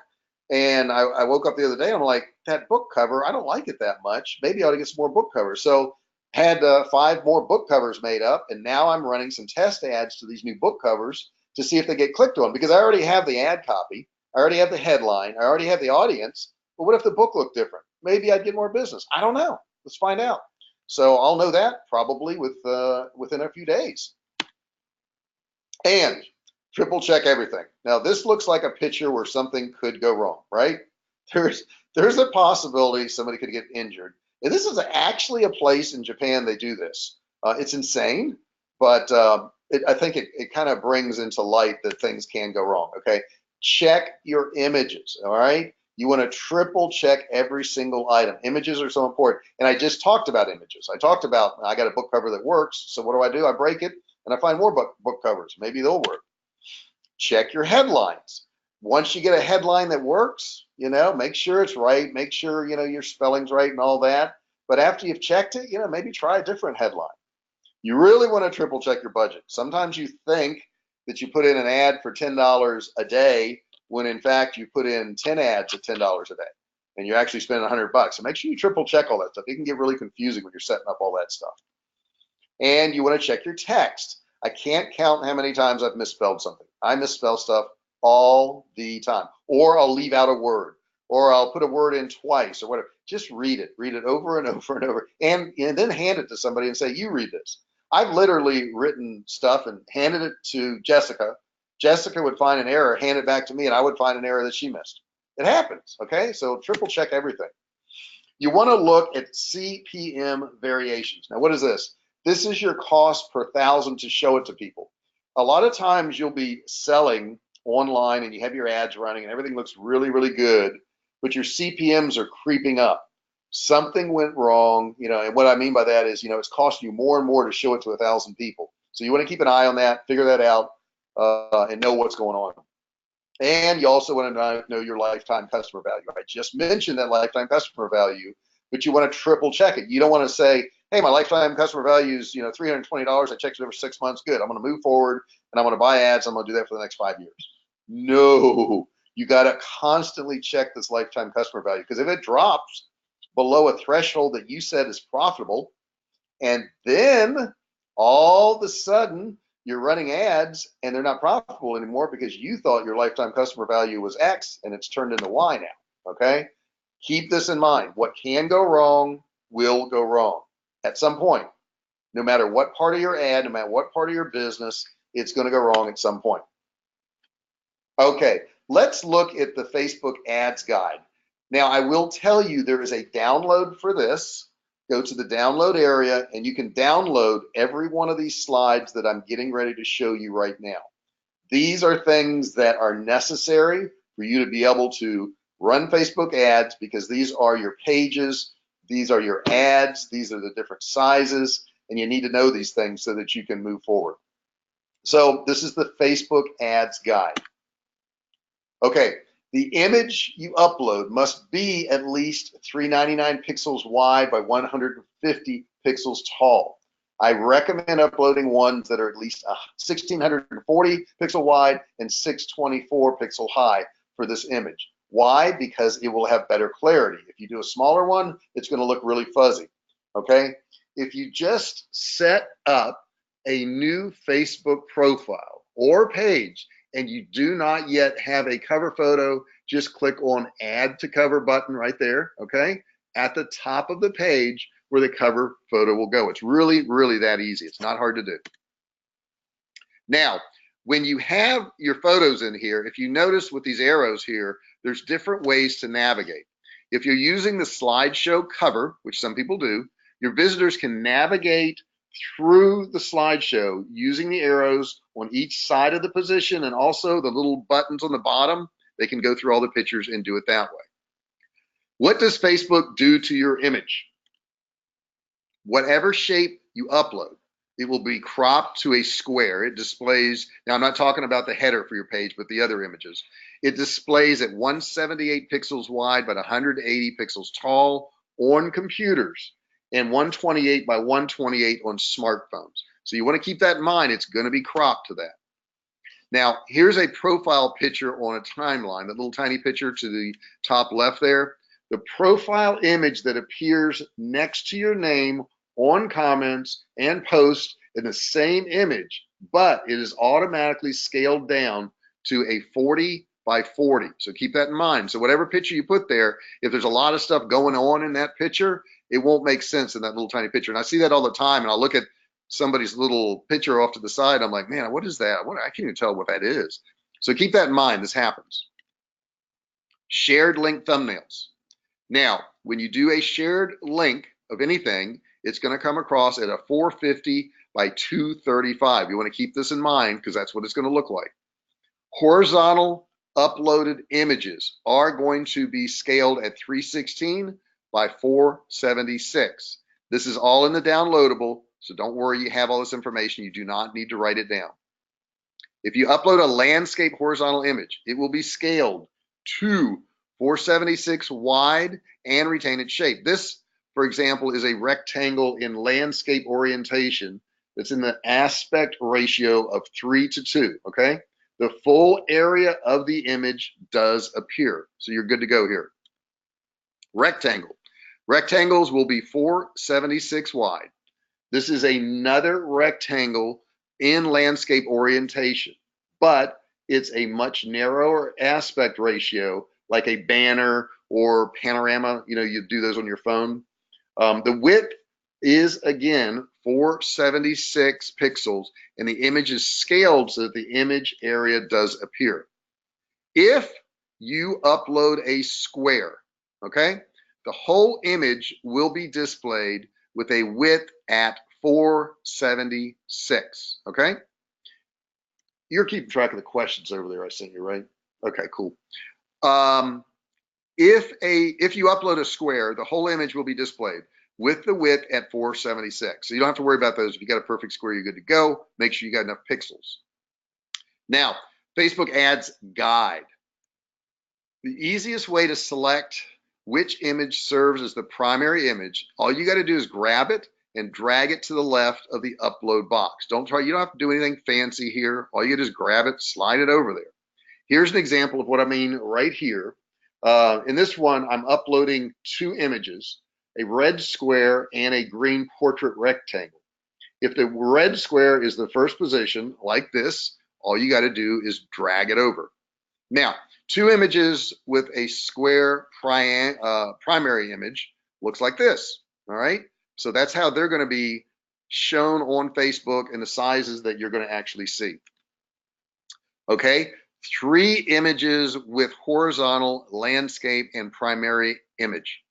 And I woke up the other day, and I'm like, that book cover, I don't like it that much. Maybe I ought to get some more book covers. So had 5 more book covers made up, and now I'm running some test ads to these new book covers to see if they get clicked on, because I already have the ad copy. I already have the headline. I already have the audience. But what if the book looked different? Maybe I'd get more business. I don't know. Let's find out. So I'll know that probably within a few days. And triple check everything. Now this looks like a picture where something could go wrong, right? There's a possibility somebody could get injured. And this is actually a place in Japan they do this. It's insane, but I think it kind of brings into light that things can go wrong. Okay, check your images. All right. You want to triple check every single item. Images are so important. And I just talked about images. I talked about, I got a book cover that works. So what do? I break it and I find more book covers. Maybe they'll work. Check your headlines. Once you get a headline that works, make sure it's right. Make sure, your spelling's right and all that. But after you've checked it, maybe try a different headline. You really want to triple check your budget. Sometimes you think that you put in an ad for $10 a day when in fact you put in 10 ads at $10 a day and you're actually spending $100. So make sure you triple check all that stuff. It can get really confusing when you're setting up all that stuff. And you want to check your text. I can't count how many times I've misspelled something. I misspell stuff all the time, or I'll leave out a word, or I'll put a word in twice or whatever. Just read it over and over and over, and then hand it to somebody and say, you read this. I've literally written stuff and handed it to Jessica. Jessica would find an error, hand it back to me, and I would find an error that she missed. It happens, okay? So triple check everything. You want to look at CPM variations. Now, what is this? This is your cost per thousand to show it to people. A lot of times you'll be selling online and you have your ads running and everything looks really, really good, but your CPMs are creeping up. Something went wrong, and what I mean by that is, it's costing you more and more to show it to 1,000 people. So you want to keep an eye on that, figure that out, and know what's going on. And you also want to know your lifetime customer value. I just mentioned that lifetime customer value, but you want to triple check it. You don't want to say, hey, my lifetime customer value is $320. I checked it over 6 months. Good. I'm going to move forward and I'm going to buy ads. I'm going to do that for the next 5 years. No, you got to constantly check this lifetime customer value, because if it drops below a threshold that you said is profitable, and then all of a sudden you're running ads and they're not profitable anymore because you thought your lifetime customer value was X and it's turned into Y now, okay? Keep this in mind. What can go wrong will go wrong at some point. No matter what part of your ad, no matter what part of your business, it's going to go wrong at some point. Okay, let's look at the Facebook ads guide. Now, I will tell you there is a download for this. Go to the download area and you can download every one of these slides that I'm getting ready to show you right now. These are things that are necessary for you to be able to run Facebook ads, because these are your pages, these are your ads, these are the different sizes, and you need to know these things so that you can move forward. So this is the Facebook ads guide. Okay, the image you upload must be at least 399 pixels wide by 150 pixels tall. I recommend uploading ones that are at least 1640 pixel wide and 624 pixel high for this image. Why? Because it will have better clarity. If you do a smaller one, it's going to look really fuzzy. Okay? If you just set up a new Facebook profile or page and you do not yet have a cover photo, just click on Add to Cover button right there, okay? At the top of the page where the cover photo will go. It's really, really that easy. It's not hard to do. Now, when you have your photos in here, if you notice with these arrows here, there's different ways to navigate. If you're using the slideshow cover, which some people do, your visitors can navigate through the slideshow using the arrows on each side of the position and also the little buttons on the bottom. They can go through all the pictures and do it that way. What does Facebook do to your image? Whatever shape you upload, it will be cropped to a square. It displays, now I'm not talking about the header for your page, but the other images. It displays at 178 pixels wide, but 180 pixels tall on computers and 128 by 128 on smartphones. So you want to keep that in mind. It's going to be cropped to that. Now, here's a profile picture on a timeline, that little tiny picture to the top left there. The profile image that appears next to your name on comments and posts in the same image, but it is automatically scaled down to a 40 by 40. So keep that in mind. So whatever picture you put there, if there's a lot of stuff going on in that picture, it won't make sense in that little tiny picture. And I see that all the time, and I'll look at somebody's little picture off to the side. I'm like, man, what is that? I can't even tell what that is. So keep that in mind. This happens. Shared link thumbnails. Now, when you do a shared link of anything, it's going to come across at a 450 by 235. You want to keep this in mind because that's what it's going to look like. Horizontal uploaded images are going to be scaled at 316 by 476. This is all in the downloadable, so don't worry, you have all this information. You do not need to write it down. If you upload a landscape horizontal image, it will be scaled to 476 wide and retain its shape. This, for example, is a rectangle in landscape orientation that's in the aspect ratio of 3:2, okay? The full area of the image does appear, so you're good to go here. Rectangle. Rectangles will be 476 wide. This is another rectangle in landscape orientation, but it's a much narrower aspect ratio, like a banner or panorama. You know, you do those on your phone. The width is, again, 476 pixels, and the image is scaled so that the image area does appear. If you upload a square, okay, the whole image will be displayed with a width at 476, okay? You're keeping track of the questions over there I sent you, right? Okay, cool. If you upload a square, the whole image will be displayed with the width at 476. So you don't have to worry about those. If you got a perfect square, you're good to go. Make sure you got enough pixels. Now, Facebook Ads Guide. The easiest way to select which image serves as the primary image, all you got to do is grab it and drag it to the left of the upload box. You don't have to do anything fancy here. All you do is grab it, slide it over there. Here's an example of what I mean right here. In this one, I'm uploading two images, a red square and a green portrait rectangle. If the red square is the first position, like this, all you got to do is drag it over. Now, two images with a square primary image looks like this, all right? So that's how they're going to be shown on Facebook in the sizes that you're going to actually see. Okay, three images with horizontal, landscape, and primary image.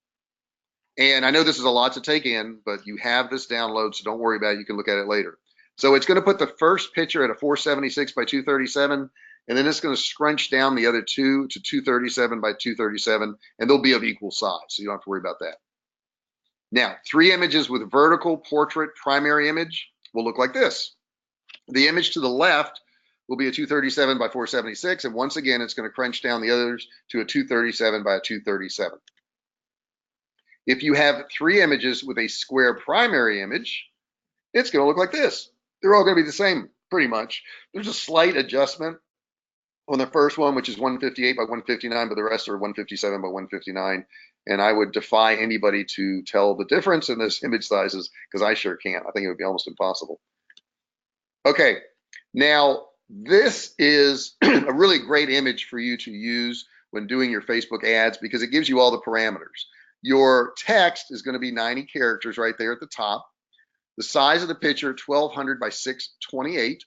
And I know this is a lot to take in, but you have this download, so don't worry about it. You can look at it later. So it's going to put the first picture at a 476 by 237, and then it's going to scrunch down the other two to 237 by 237, and they'll be of equal size, so you don't have to worry about that. Now, three images with vertical portrait primary image will look like this. The image to the left will be a 237 by 476, and once again, it's going to crunch down the others to a 237 by a 237. If you have three images with a square primary image, it's going to look like this. They're all going to be the same, pretty much. There's a slight adjustment on the first one, which is 158 by 159, but the rest are 157 by 159. And I would defy anybody to tell the difference in those image sizes, because I sure can't. I think it would be almost impossible. Okay, now this is a really great image for you to use when doing your Facebook ads, because it gives you all the parameters. Your text is going to be 90 characters right there at the top. The size of the picture, 1200 by 628.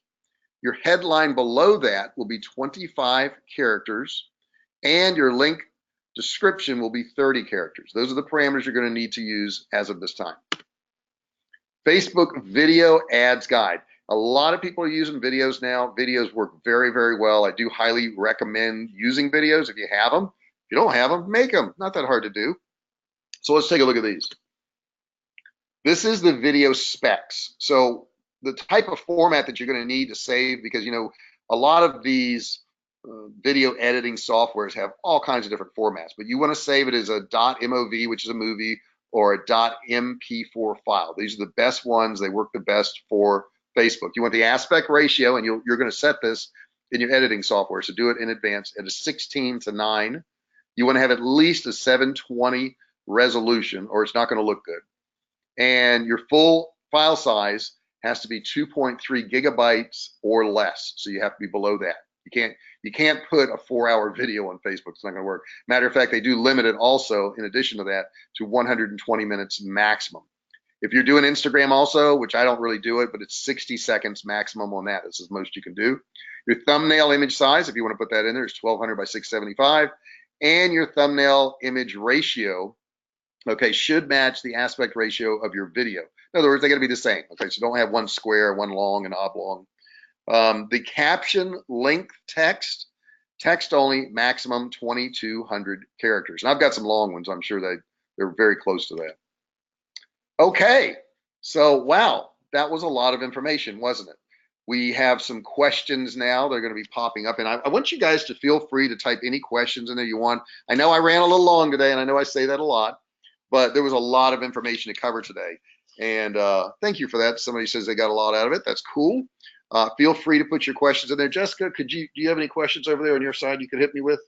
Your headline below that will be 25 characters, and your link description will be 30 characters. Those are the parameters you're going to need to use as of this time. Facebook Video Ads Guide. A lot of people are using videos now. Videos work very, very well. I do highly recommend using videos if you have them. If you don't have them, make them. Not that hard to do. So let's take a look at these. This is the video specs. So the type of format that you're going to need to save, because a lot of these video editing softwares have all kinds of different formats, but you want to save it as a .mov, which is a movie, or a .mp4 file. These are the best ones. They work the best for Facebook. You want the aspect ratio, and you're going to set this in your editing software, so do it in advance at a 16:9. You want to have at least a 720 resolution, or it's not going to look good. And your full file size has to be 2.3 gigabytes or less. So you have to be below that. You can't put a 4-hour video on Facebook. It's not going to work. Matter of fact, they do limit it also, in addition to that, to 120 minutes maximum. If you're doing Instagram also, which I don't really do it, but it's 60 seconds maximum on that. This is most you can do. Your thumbnail image size, if you want to put that in there, is 1200 by 675. And your thumbnail image ratio, okay, should match the aspect ratio of your video. In other words, they got to be the same. Okay, so don't have one square, one long, and oblong. The caption length text only, maximum 2200 characters. And I've got some long ones. I'm sure they're very close to that. Okay, so wow, that was a lot of information, wasn't it? We have some questions now. They're going to be popping up, and I want you guys to feel free to type any questions in there you want. I know I ran a little long today, and I know I say that a lot, but there was a lot of information to cover today. And thank you for that. Somebody says they got a lot out of it. That's cool. Feel free to put your questions in there. Jessica, do you have any questions over there on your side you could hit me with?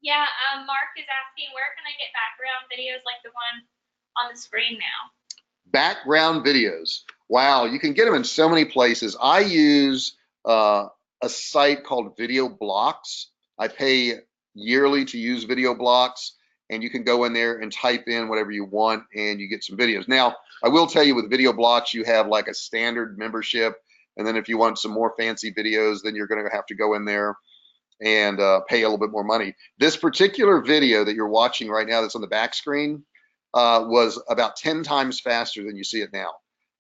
Yeah, Mark is asking, where can I get background videos like the one on the screen now? Background videos. Wow, you can get them in so many places. I use a site called Video Blocks. I pay yearly to use Video Blocks, and you can go in there and type in whatever you want, and you get some videos. Now, I will tell you, with Video Blocks, you have like a standard membership, and then if you want some more fancy videos, then you're going to have to go in there and pay a little bit more money. This particular video that you're watching right now that's on the back screen was about 10 times faster than you see it now.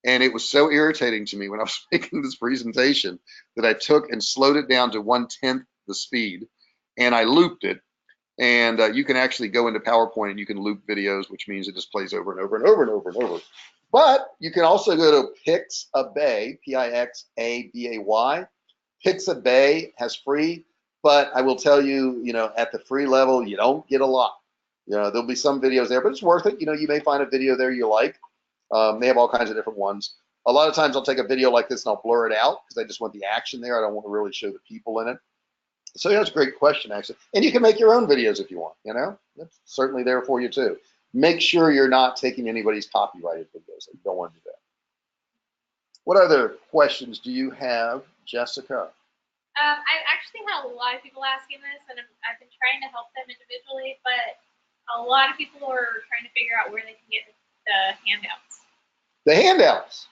And it was so irritating to me when I was making this presentation that I took and slowed it down to 1/10 the speed, and I looped it. And you can actually go into PowerPoint and you can loop videos, which means it just plays over and over and over and over and over. But you can also go to Pixabay, Pixabay. Pixabay has free, but I will tell you, at the free level, you don't get a lot. There'll be some videos there, but it's worth it. You may find a video there you like. They have all kinds of different ones. A lot of times I'll take a video like this and I'll blur it out because I just want the action there. I don't want to really show the people in it. So that's a great question, actually. And you can make your own videos if you want, That's certainly there for you, too. Make sure you're not taking anybody's copyrighted videos. You don't want to do that. What other questions do you have, Jessica? I've actually had a lot of people asking this, and I've been trying to help them individually, but a lot of people are trying to figure out where they can get the handouts. The handouts.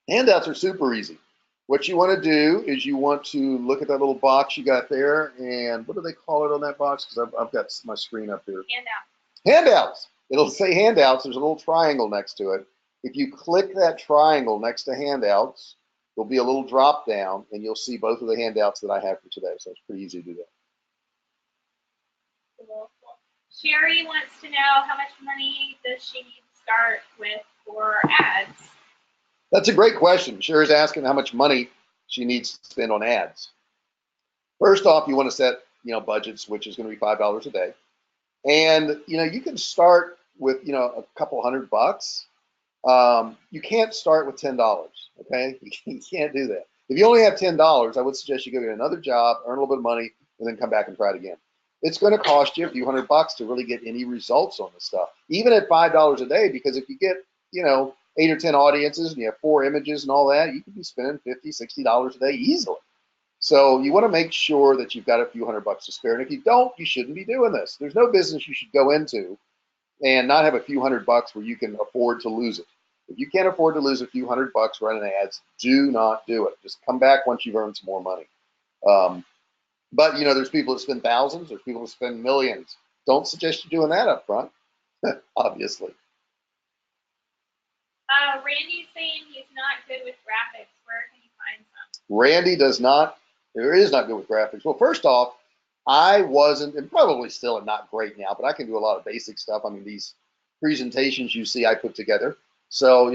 Handouts are super easy. What you want to do is you want to look at that little box you got there, and what do they call it on that box? Because I've got my screen up here. Handouts. Handouts. It'll say handouts. There's a little triangle next to it. If you click that triangle next to handouts, there'll be a little drop down, and you'll see both of the handouts that I have for today. So it's pretty easy to do that. Cool. Sherry wants to know, how much money does she need to start with for ads? That's a great question. Sherry's asking how much money she needs to spend on ads. First off, you want to set, budgets, which is going to be $5 a day. And, you can start with, a couple $100. You can't start with $10. Okay, you can't do that. If you only have $10, I would suggest you go get another job, earn a little bit of money, and then come back and try it again. It's going to cost you a few $100 to really get any results on this stuff, even at $5 a day. Because if you get, 8 or 10 audiences and you have 4 images and all that, you could be spending $50, $60 a day easily. So you want to make sure that you've got a few $100 to spare. And if you don't, you shouldn't be doing this. There's no business you should go into and not have a few $100 where you can afford to lose it. If you can't afford to lose a few $100 running ads, do not do it. Just come back once you've earned some more money. But there's people that spend thousands, there's people that spend millions. Don't suggest you doing that up front, obviously. Randy's saying he's not good with graphics. Where can you find some? Randy is not good with graphics. Well, first off, I wasn't, and probably still am not great now, but I can do a lot of basic stuff. I mean, these presentations you see I put together, so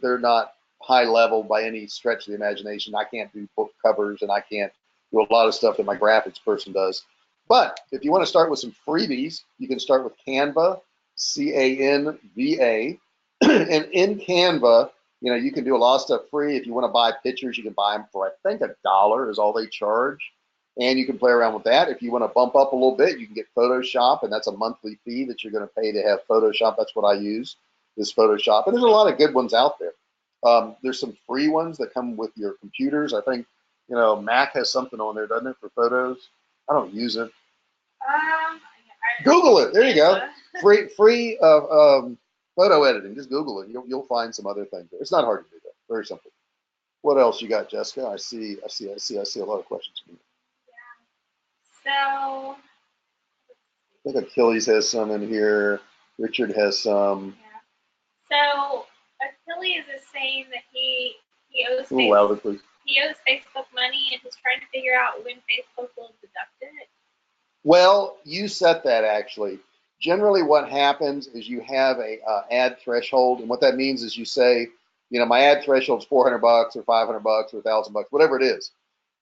they're not high level by any stretch of the imagination. I can't do book covers, and I can't do a lot of stuff that my graphics person does. But if you want to start with some freebies, you can start with Canva, Canva, and in Canva, you can do a lot of stuff free. If you want to buy pictures, you can buy them for, I think, $1 is all they charge. And you can play around with that. If you want to bump up a little bit, you can get Photoshop, and that's a monthly fee that you're going to pay to have Photoshop. That's what I use, is Photoshop. And there's a lot of good ones out there. There's some free ones that come with your computers. I think, Mac has something on there, doesn't it, for photos? I don't use it. Google it. There you go. Free photo editing. Just Google it. You'll find some other things there. It's not hard to do that. Very simple. What else you got, Jessica? I see a lot of questions from you. So, I think Achilles has some in here. Richard has some. Yeah. So Achilles is saying that he owes he owes Facebook money and he's trying to figure out when Facebook will deduct it. Well, you set that actually. Generally, what happens is you have a ad threshold, and what that means is you say, my ad threshold is $400 or $500 or $1,000, whatever it is.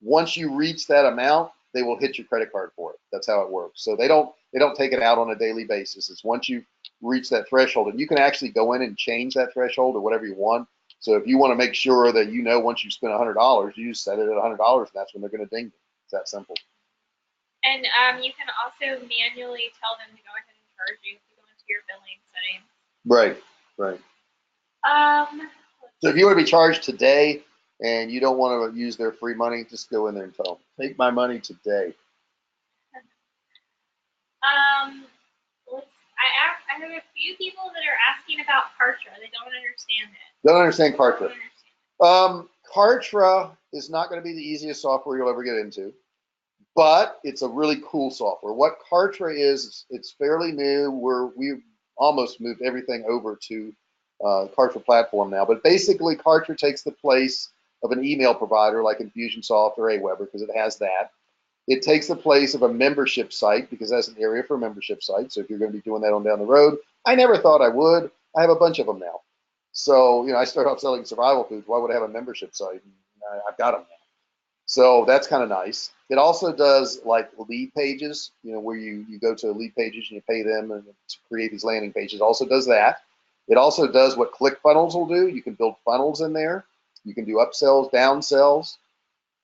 Once you reach that amount, they will hit your credit card for it. That's how it works. So they don't take it out on a daily basis. It's once you reach that threshold, and you can actually go in and change that threshold or whatever you want. So if you want to make sure that once you spend $100, you set it at $100, and that's when they're going to ding you. It's that simple. And you can also manually tell them to go ahead and charge you if you go into your billing settings. Right. So if you want to be charged today and you don't want to use their free money, just go in there and tell them, take my money today. I have a few people that are asking about Kartra. They don't understand it. Don't understand Kartra. Kartra is not going to be the easiest software you'll ever get into, but it's a really cool software. What Kartra is, it's fairly new. We've almost moved everything over to Kartra platform now, but basically Kartra takes the place of an email provider like Infusionsoft or Aweber because it has that. It takes the place of a membership site because that's an area for membership sites. So if you're going to be doing that on down the road, I never thought I would. I have a bunch of them now. So, I started off selling survival foods. Why would I have a membership site? I've got them now. So that's kind of nice. It also does like lead pages, where you go to lead pages and you pay them to create these landing pages. It also does that. It also does what ClickFunnels will do. You can build funnels in there. You can do upsells, downsells.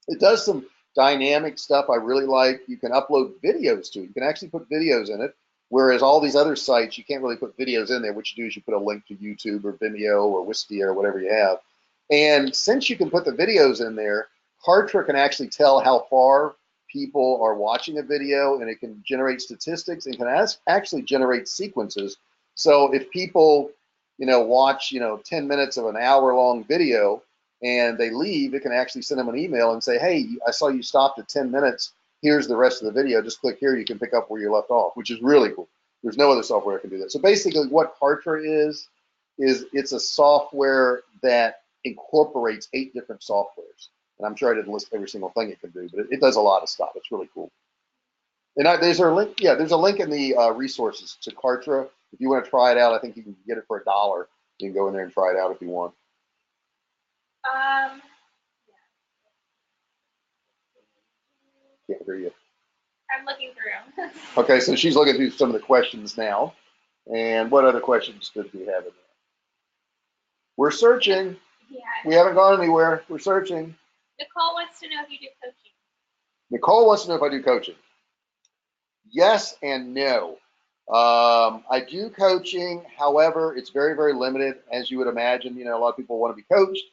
It does some dynamic stuff I really like. You can upload videos to it. You can actually put videos in it, whereas all these other sites, you can't really put videos in there. What you do is you put a link to YouTube or Vimeo or Wistia or whatever you have. And since you can put the videos in there, Kartra can actually tell how far people are watching a video, and it can generate statistics and can actually generate sequences. So if people, watch, 10 minutes of an hour-long video and they leave, it can actually send them an email and say, hey, I saw you stopped at 10 minutes. Here's the rest of the video. Just click here. You can pick up where you left off, which is really cool. There's no other software that can do that. So basically what Kartra is it's a software that incorporates 8 different softwares. And I'm sure I didn't list every single thing it can do, but it does a lot of stuff. It's really cool. And there's a link. Yeah, there's a link in the resources to Kartra. If you want to try it out, I think you can get it for $1. You can go in there and try it out if you want. Can't hear you. I'm looking through. Okay, so she's looking through some of the questions now. And what other questions did we have in there? We're searching. Yeah. We haven't gone anywhere. We're searching. Nicole wants to know if you do coaching. Nicole wants to know if I do coaching. Yes and no. I do coaching. However, it's very, very limited, as you would imagine. You know, a lot of people want to be coached.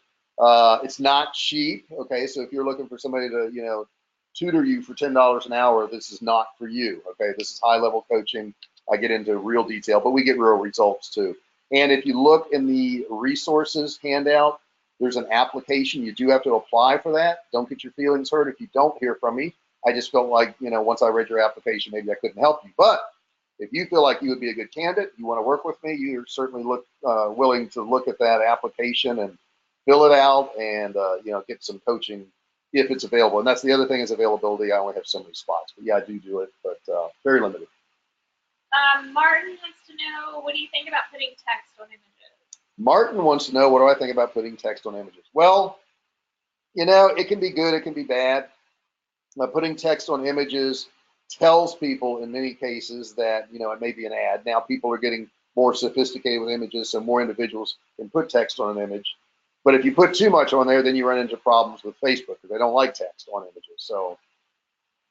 It's not cheap. Okay, so if you're looking for somebody to, you know, tutor you for $10 an hour, this is not for you. Okay, this is high level coaching. I get into real detail, but we get real results too. And if you look in the resources handout, there's an application. You do have to apply for that. Don't get your feelings hurt if you don't hear from me. I just felt like, you know, once I read your application, maybe I couldn't help you. But if you feel like you would be a good candidate, you want to work with me, you're certainly willing to look at that application and fill it out and, you know, get some coaching if it's available. And that's the other thing is availability. I only have so many spots. But yeah, I do it, but very limited. Martin wants to know, what do you think about putting text on images? Martin wants to know, what do I think about putting text on images? Well, you know, it can be good, it can be bad. Putting text on images tells people in many cases that, you know, it may be an ad. Now people are getting more sophisticated with images, so more individuals can put text on an image. But if you put too much on there, then you run into problems with Facebook because they don't like text on images. So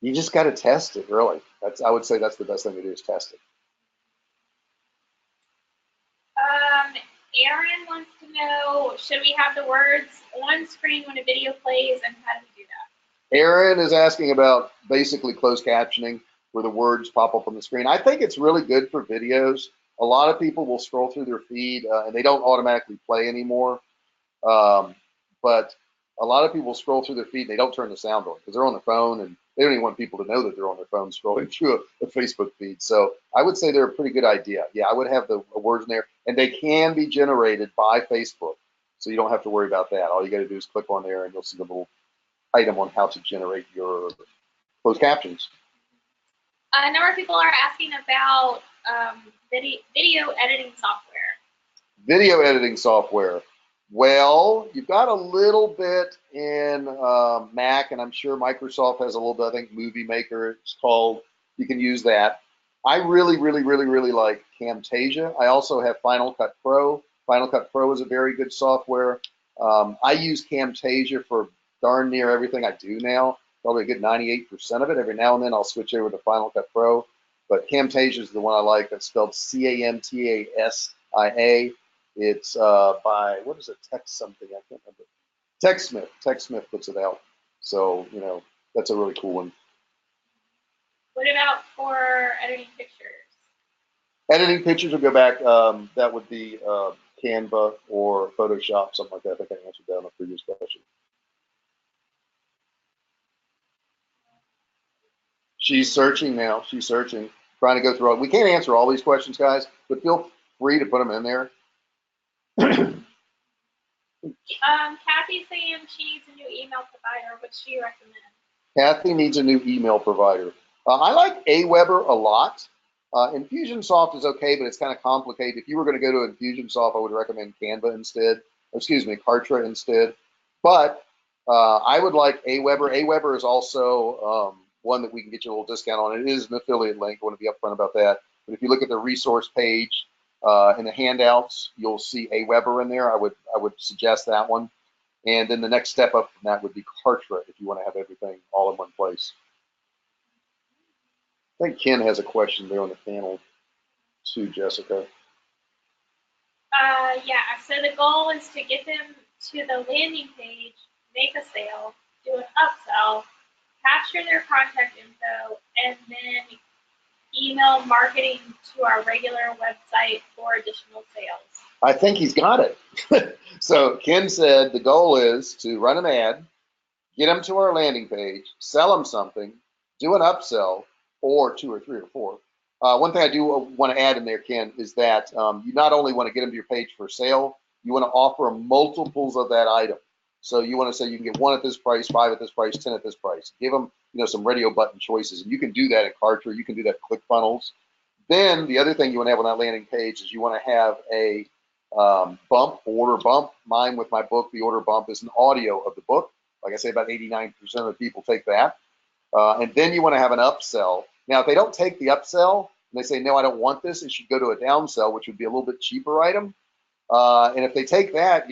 you just got to test it, really. I would say that's the best thing to do is test it. Aaron wants to know, should we have the words on screen when a video plays, and how do we do that? Aaron is asking about basically closed captioning where the words pop up on the screen. I think it's really good for videos. A lot of people will scroll through their feed and they don't automatically play anymore. But a lot of people scroll through their feed and they don't turn the sound on because they're on the phone and they don't even want people to know that they're on their phone scrolling through a Facebook feed. So I would say they're a pretty good idea. Yeah, I would have the words in there, and they can be generated by Facebook. So you don't have to worry about that. All you got to do is click on there and you'll see the little item on how to generate your closed captions. A number of people are asking about video editing software. Video editing software. Well, you've got a little bit in Mac, and I'm sure Microsoft has a little bit. I think Movie Maker, it's called. You can use that. I really like Camtasia. I also have Final Cut Pro. Final Cut Pro is a very good software. I use Camtasia for darn near everything I do now. Probably a good 98% of it. Every now and then I'll switch over to Final Cut Pro. But Camtasia is the one I like. That's spelled Camtasia. It's by, what is it, Text something, I can't remember. TechSmith. TechSmith puts it out. So, you know, that's a really cool one. What about for editing pictures? Editing pictures will go back. That would be Canva or Photoshop, something like that. I think I answered that on a previous question. She's searching now. She's searching, trying to go through all. We can't answer all these questions, guys, but feel free to put them in there. Kathy's saying she needs a new email provider. What do you recommend? Kathy needs a new email provider. I like Aweber a lot. Infusionsoft is okay, but it's kind of complicated. If you were going to go to Infusionsoft, I would recommend Canva instead. Excuse me, Kartra instead. But I would like Aweber. Aweber is also one that we can get you a little discount on. It is an affiliate link. I want to be upfront about that. But if you look at the resource page in the handouts, you'll see Aweber in there. I would suggest that one. And then the next step up from that would be Kartra if you want to have everything all in one place. I think Ken has a question there on the panel too, Jessica. Yeah, so the goal is to get them to the landing page, make a sale, do an upsell, capture their contact info, and then email marketing to our regular website for additional sales. I think he's got it. So Ken said the goal is to run an ad, get them to our landing page, sell them something, do an upsell, or 2 or 3 or 4. One thing I do want to add in there, Ken, is that you not only want to get them to your page for sale, you want to offer multiples of that item. So you want to say you can get 1 at this price, 5 at this price, 10 at this price. Give them, you know, some radio button choices, and you can do that in Kartra. You can do that in ClickFunnels. Then the other thing you want to have on that landing page is you want to have a order bump. Mine with my book, the order bump is an audio of the book. Like I say, about 89% of the people take that. And then you want to have an upsell. Now, if they don't take the upsell and they say, no, I don't want this, it should go to a downsell, which would be a little bit cheaper item. And if they take that,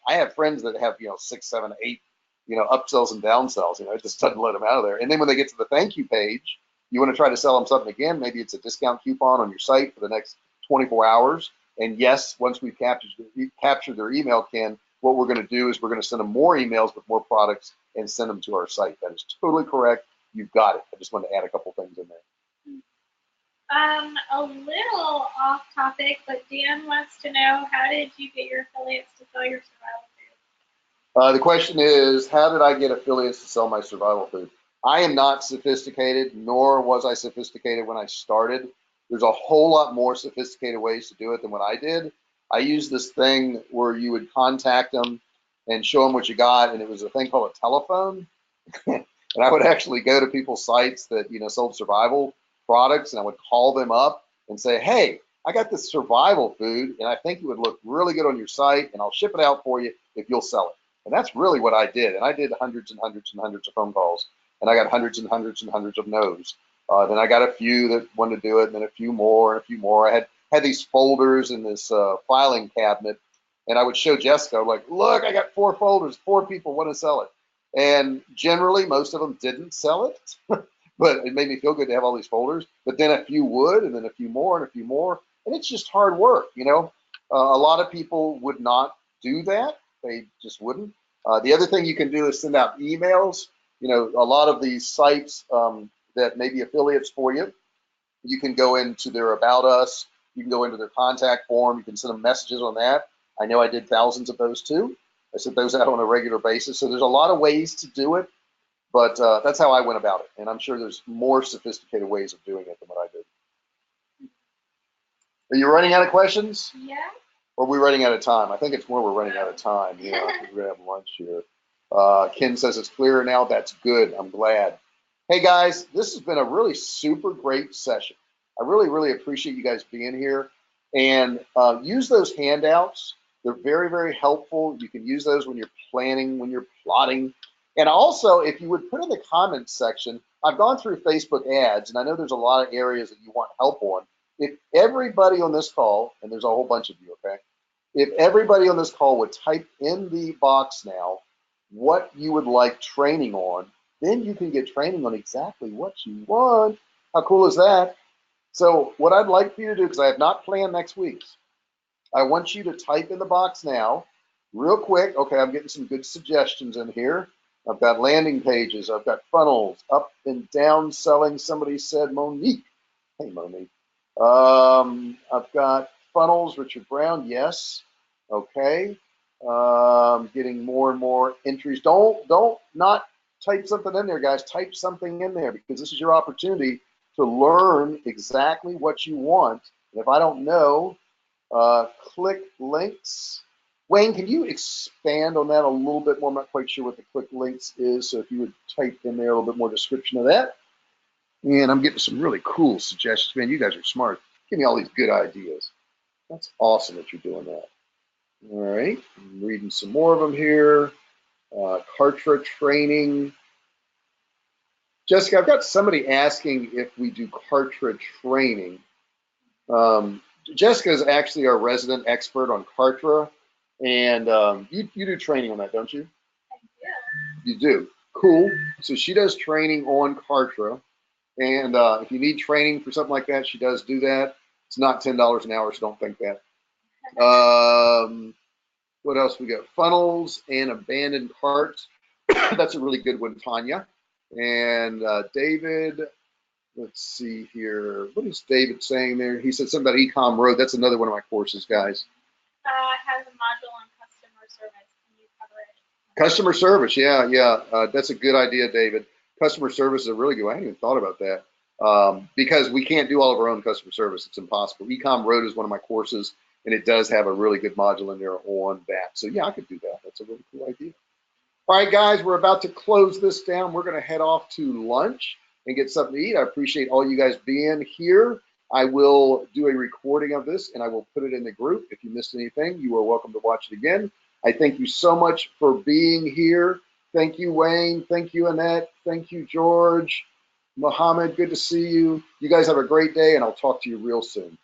I have friends that have, 6, 7, 8, upsells and downsells. It just doesn't let them out of there. And then when they get to the thank you page, you want to try to sell them something again. Maybe it's a discount coupon on your site for the next 24 hours. And yes, once we've captured their email, Ken, what we're going to do is we're going to send them more emails with more products and send them to our site. That is totally correct. You've got it. I just wanted to add a couple things in there. A little off topic, but Dan wants to know, how did you get your affiliates to sell your survival food? The question is, how did I get affiliates to sell my survival food? I am not sophisticated, nor was I sophisticated when I started. There's a whole lot more sophisticated ways to do it than what I did. I used this thing where you would contact them and show them what you got, and it was a thing called a telephone. And I would actually go to people's sites that sold survival products, and I would call them up and say, hey, I got this survival food, and I think it would look really good on your site, and I'll ship it out for you if you'll sell it. And that's really what I did. And I did hundreds and hundreds and hundreds of phone calls, and I got hundreds and hundreds and hundreds of no's. Then I got a few that wanted to do it, and then a few more and a few more. I had these folders in this filing cabinet, and I would show Jessica, like, look, I got 4 folders, 4 people want to sell it. And generally, most of them didn't sell it, but it made me feel good to have all these folders. But then a few would, and then a few more, and a few more. And it's just hard work, A lot of people would not do that. They just wouldn't. The other thing you can do is send out emails. A lot of these sites that may be affiliates for you, you can go into their About Us. You can go into their contact form. You can send them messages on that. I know I did thousands of those too. I sent those out on a regular basis. So there's a lot of ways to do it, but that's how I went about it. And I'm sure there's more sophisticated ways of doing it than what I did. Are you running out of questions? Yeah. Or are we running out of time? I think it's more we're running out of time. We're going to have lunch here. Ken says it's clearer now. That's good. I'm glad. Hey, guys, this has been a really super great session. I really, really appreciate you guys being here. And use those handouts. They're very, very helpful. You can use those when you're planning, when you're plotting. And also, if you would put in the comments section, I've gone through Facebook ads, and I know there's a lot of areas that you want help on. If everybody on this call, and there's a whole bunch of you, okay? If everybody on this call would type in the box now what you would like training on, then you can get training on exactly what you want. How cool is that? So what I'd like for you to do, because I have not planned next week's, I want you to type in the box now, real quick. Okay, I'm getting some good suggestions in here. I've got landing pages. I've got funnels, up and down selling. Somebody said Monique. Hey, Monique. I've got funnels, Richard Brown. Yes. Okay. Getting more and more entries. Don't not type something in there, guys. Type something in there, because this is your opportunity to learn exactly what you want. And if I don't know, click links. Wayne, can you expand on that a little bit more? I'm not quite sure what the click links is, so if you would type in there a little bit more description of that. And I'm getting some really cool suggestions. Man, you guys are smart. Give me all these good ideas. That's awesome that you're doing that. All right, I'm reading some more of them here. Kartra training. Jessica, I've got somebody asking if we do Kartra training. Jessica is actually our resident expert on Kartra, and you do training on that, don't you? I do. You do. Cool. So she does training on Kartra, and if you need training for something like that, she does do that. It's not $10 an hour, so don't think that. What else we got? Funnels and abandoned carts. That's a really good one, Tanya. And David, let's see here. What is David saying there? He said something about Ecom Road. That's another one of my courses, guys. Has a module on customer service. Can you cover it? Customer service, yeah. That's a good idea, David. Customer service is a really good one. I hadn't even thought about that. Because we can't do all of our own customer service. It's impossible. Ecom Road is one of my courses, and it does have a really good module in there on that. So yeah, I could do that. That's a really cool idea. All right, guys, we're about to close this down. We're going to head off to lunch and get something to eat. I appreciate all you guys being here. I will do a recording of this, and I will put it in the group. If you missed anything, you are welcome to watch it again. I thank you so much for being here. Thank you, Wayne. Thank you, Annette. Thank you, George. Mohammed, good to see you. You guys have a great day, and I'll talk to you real soon.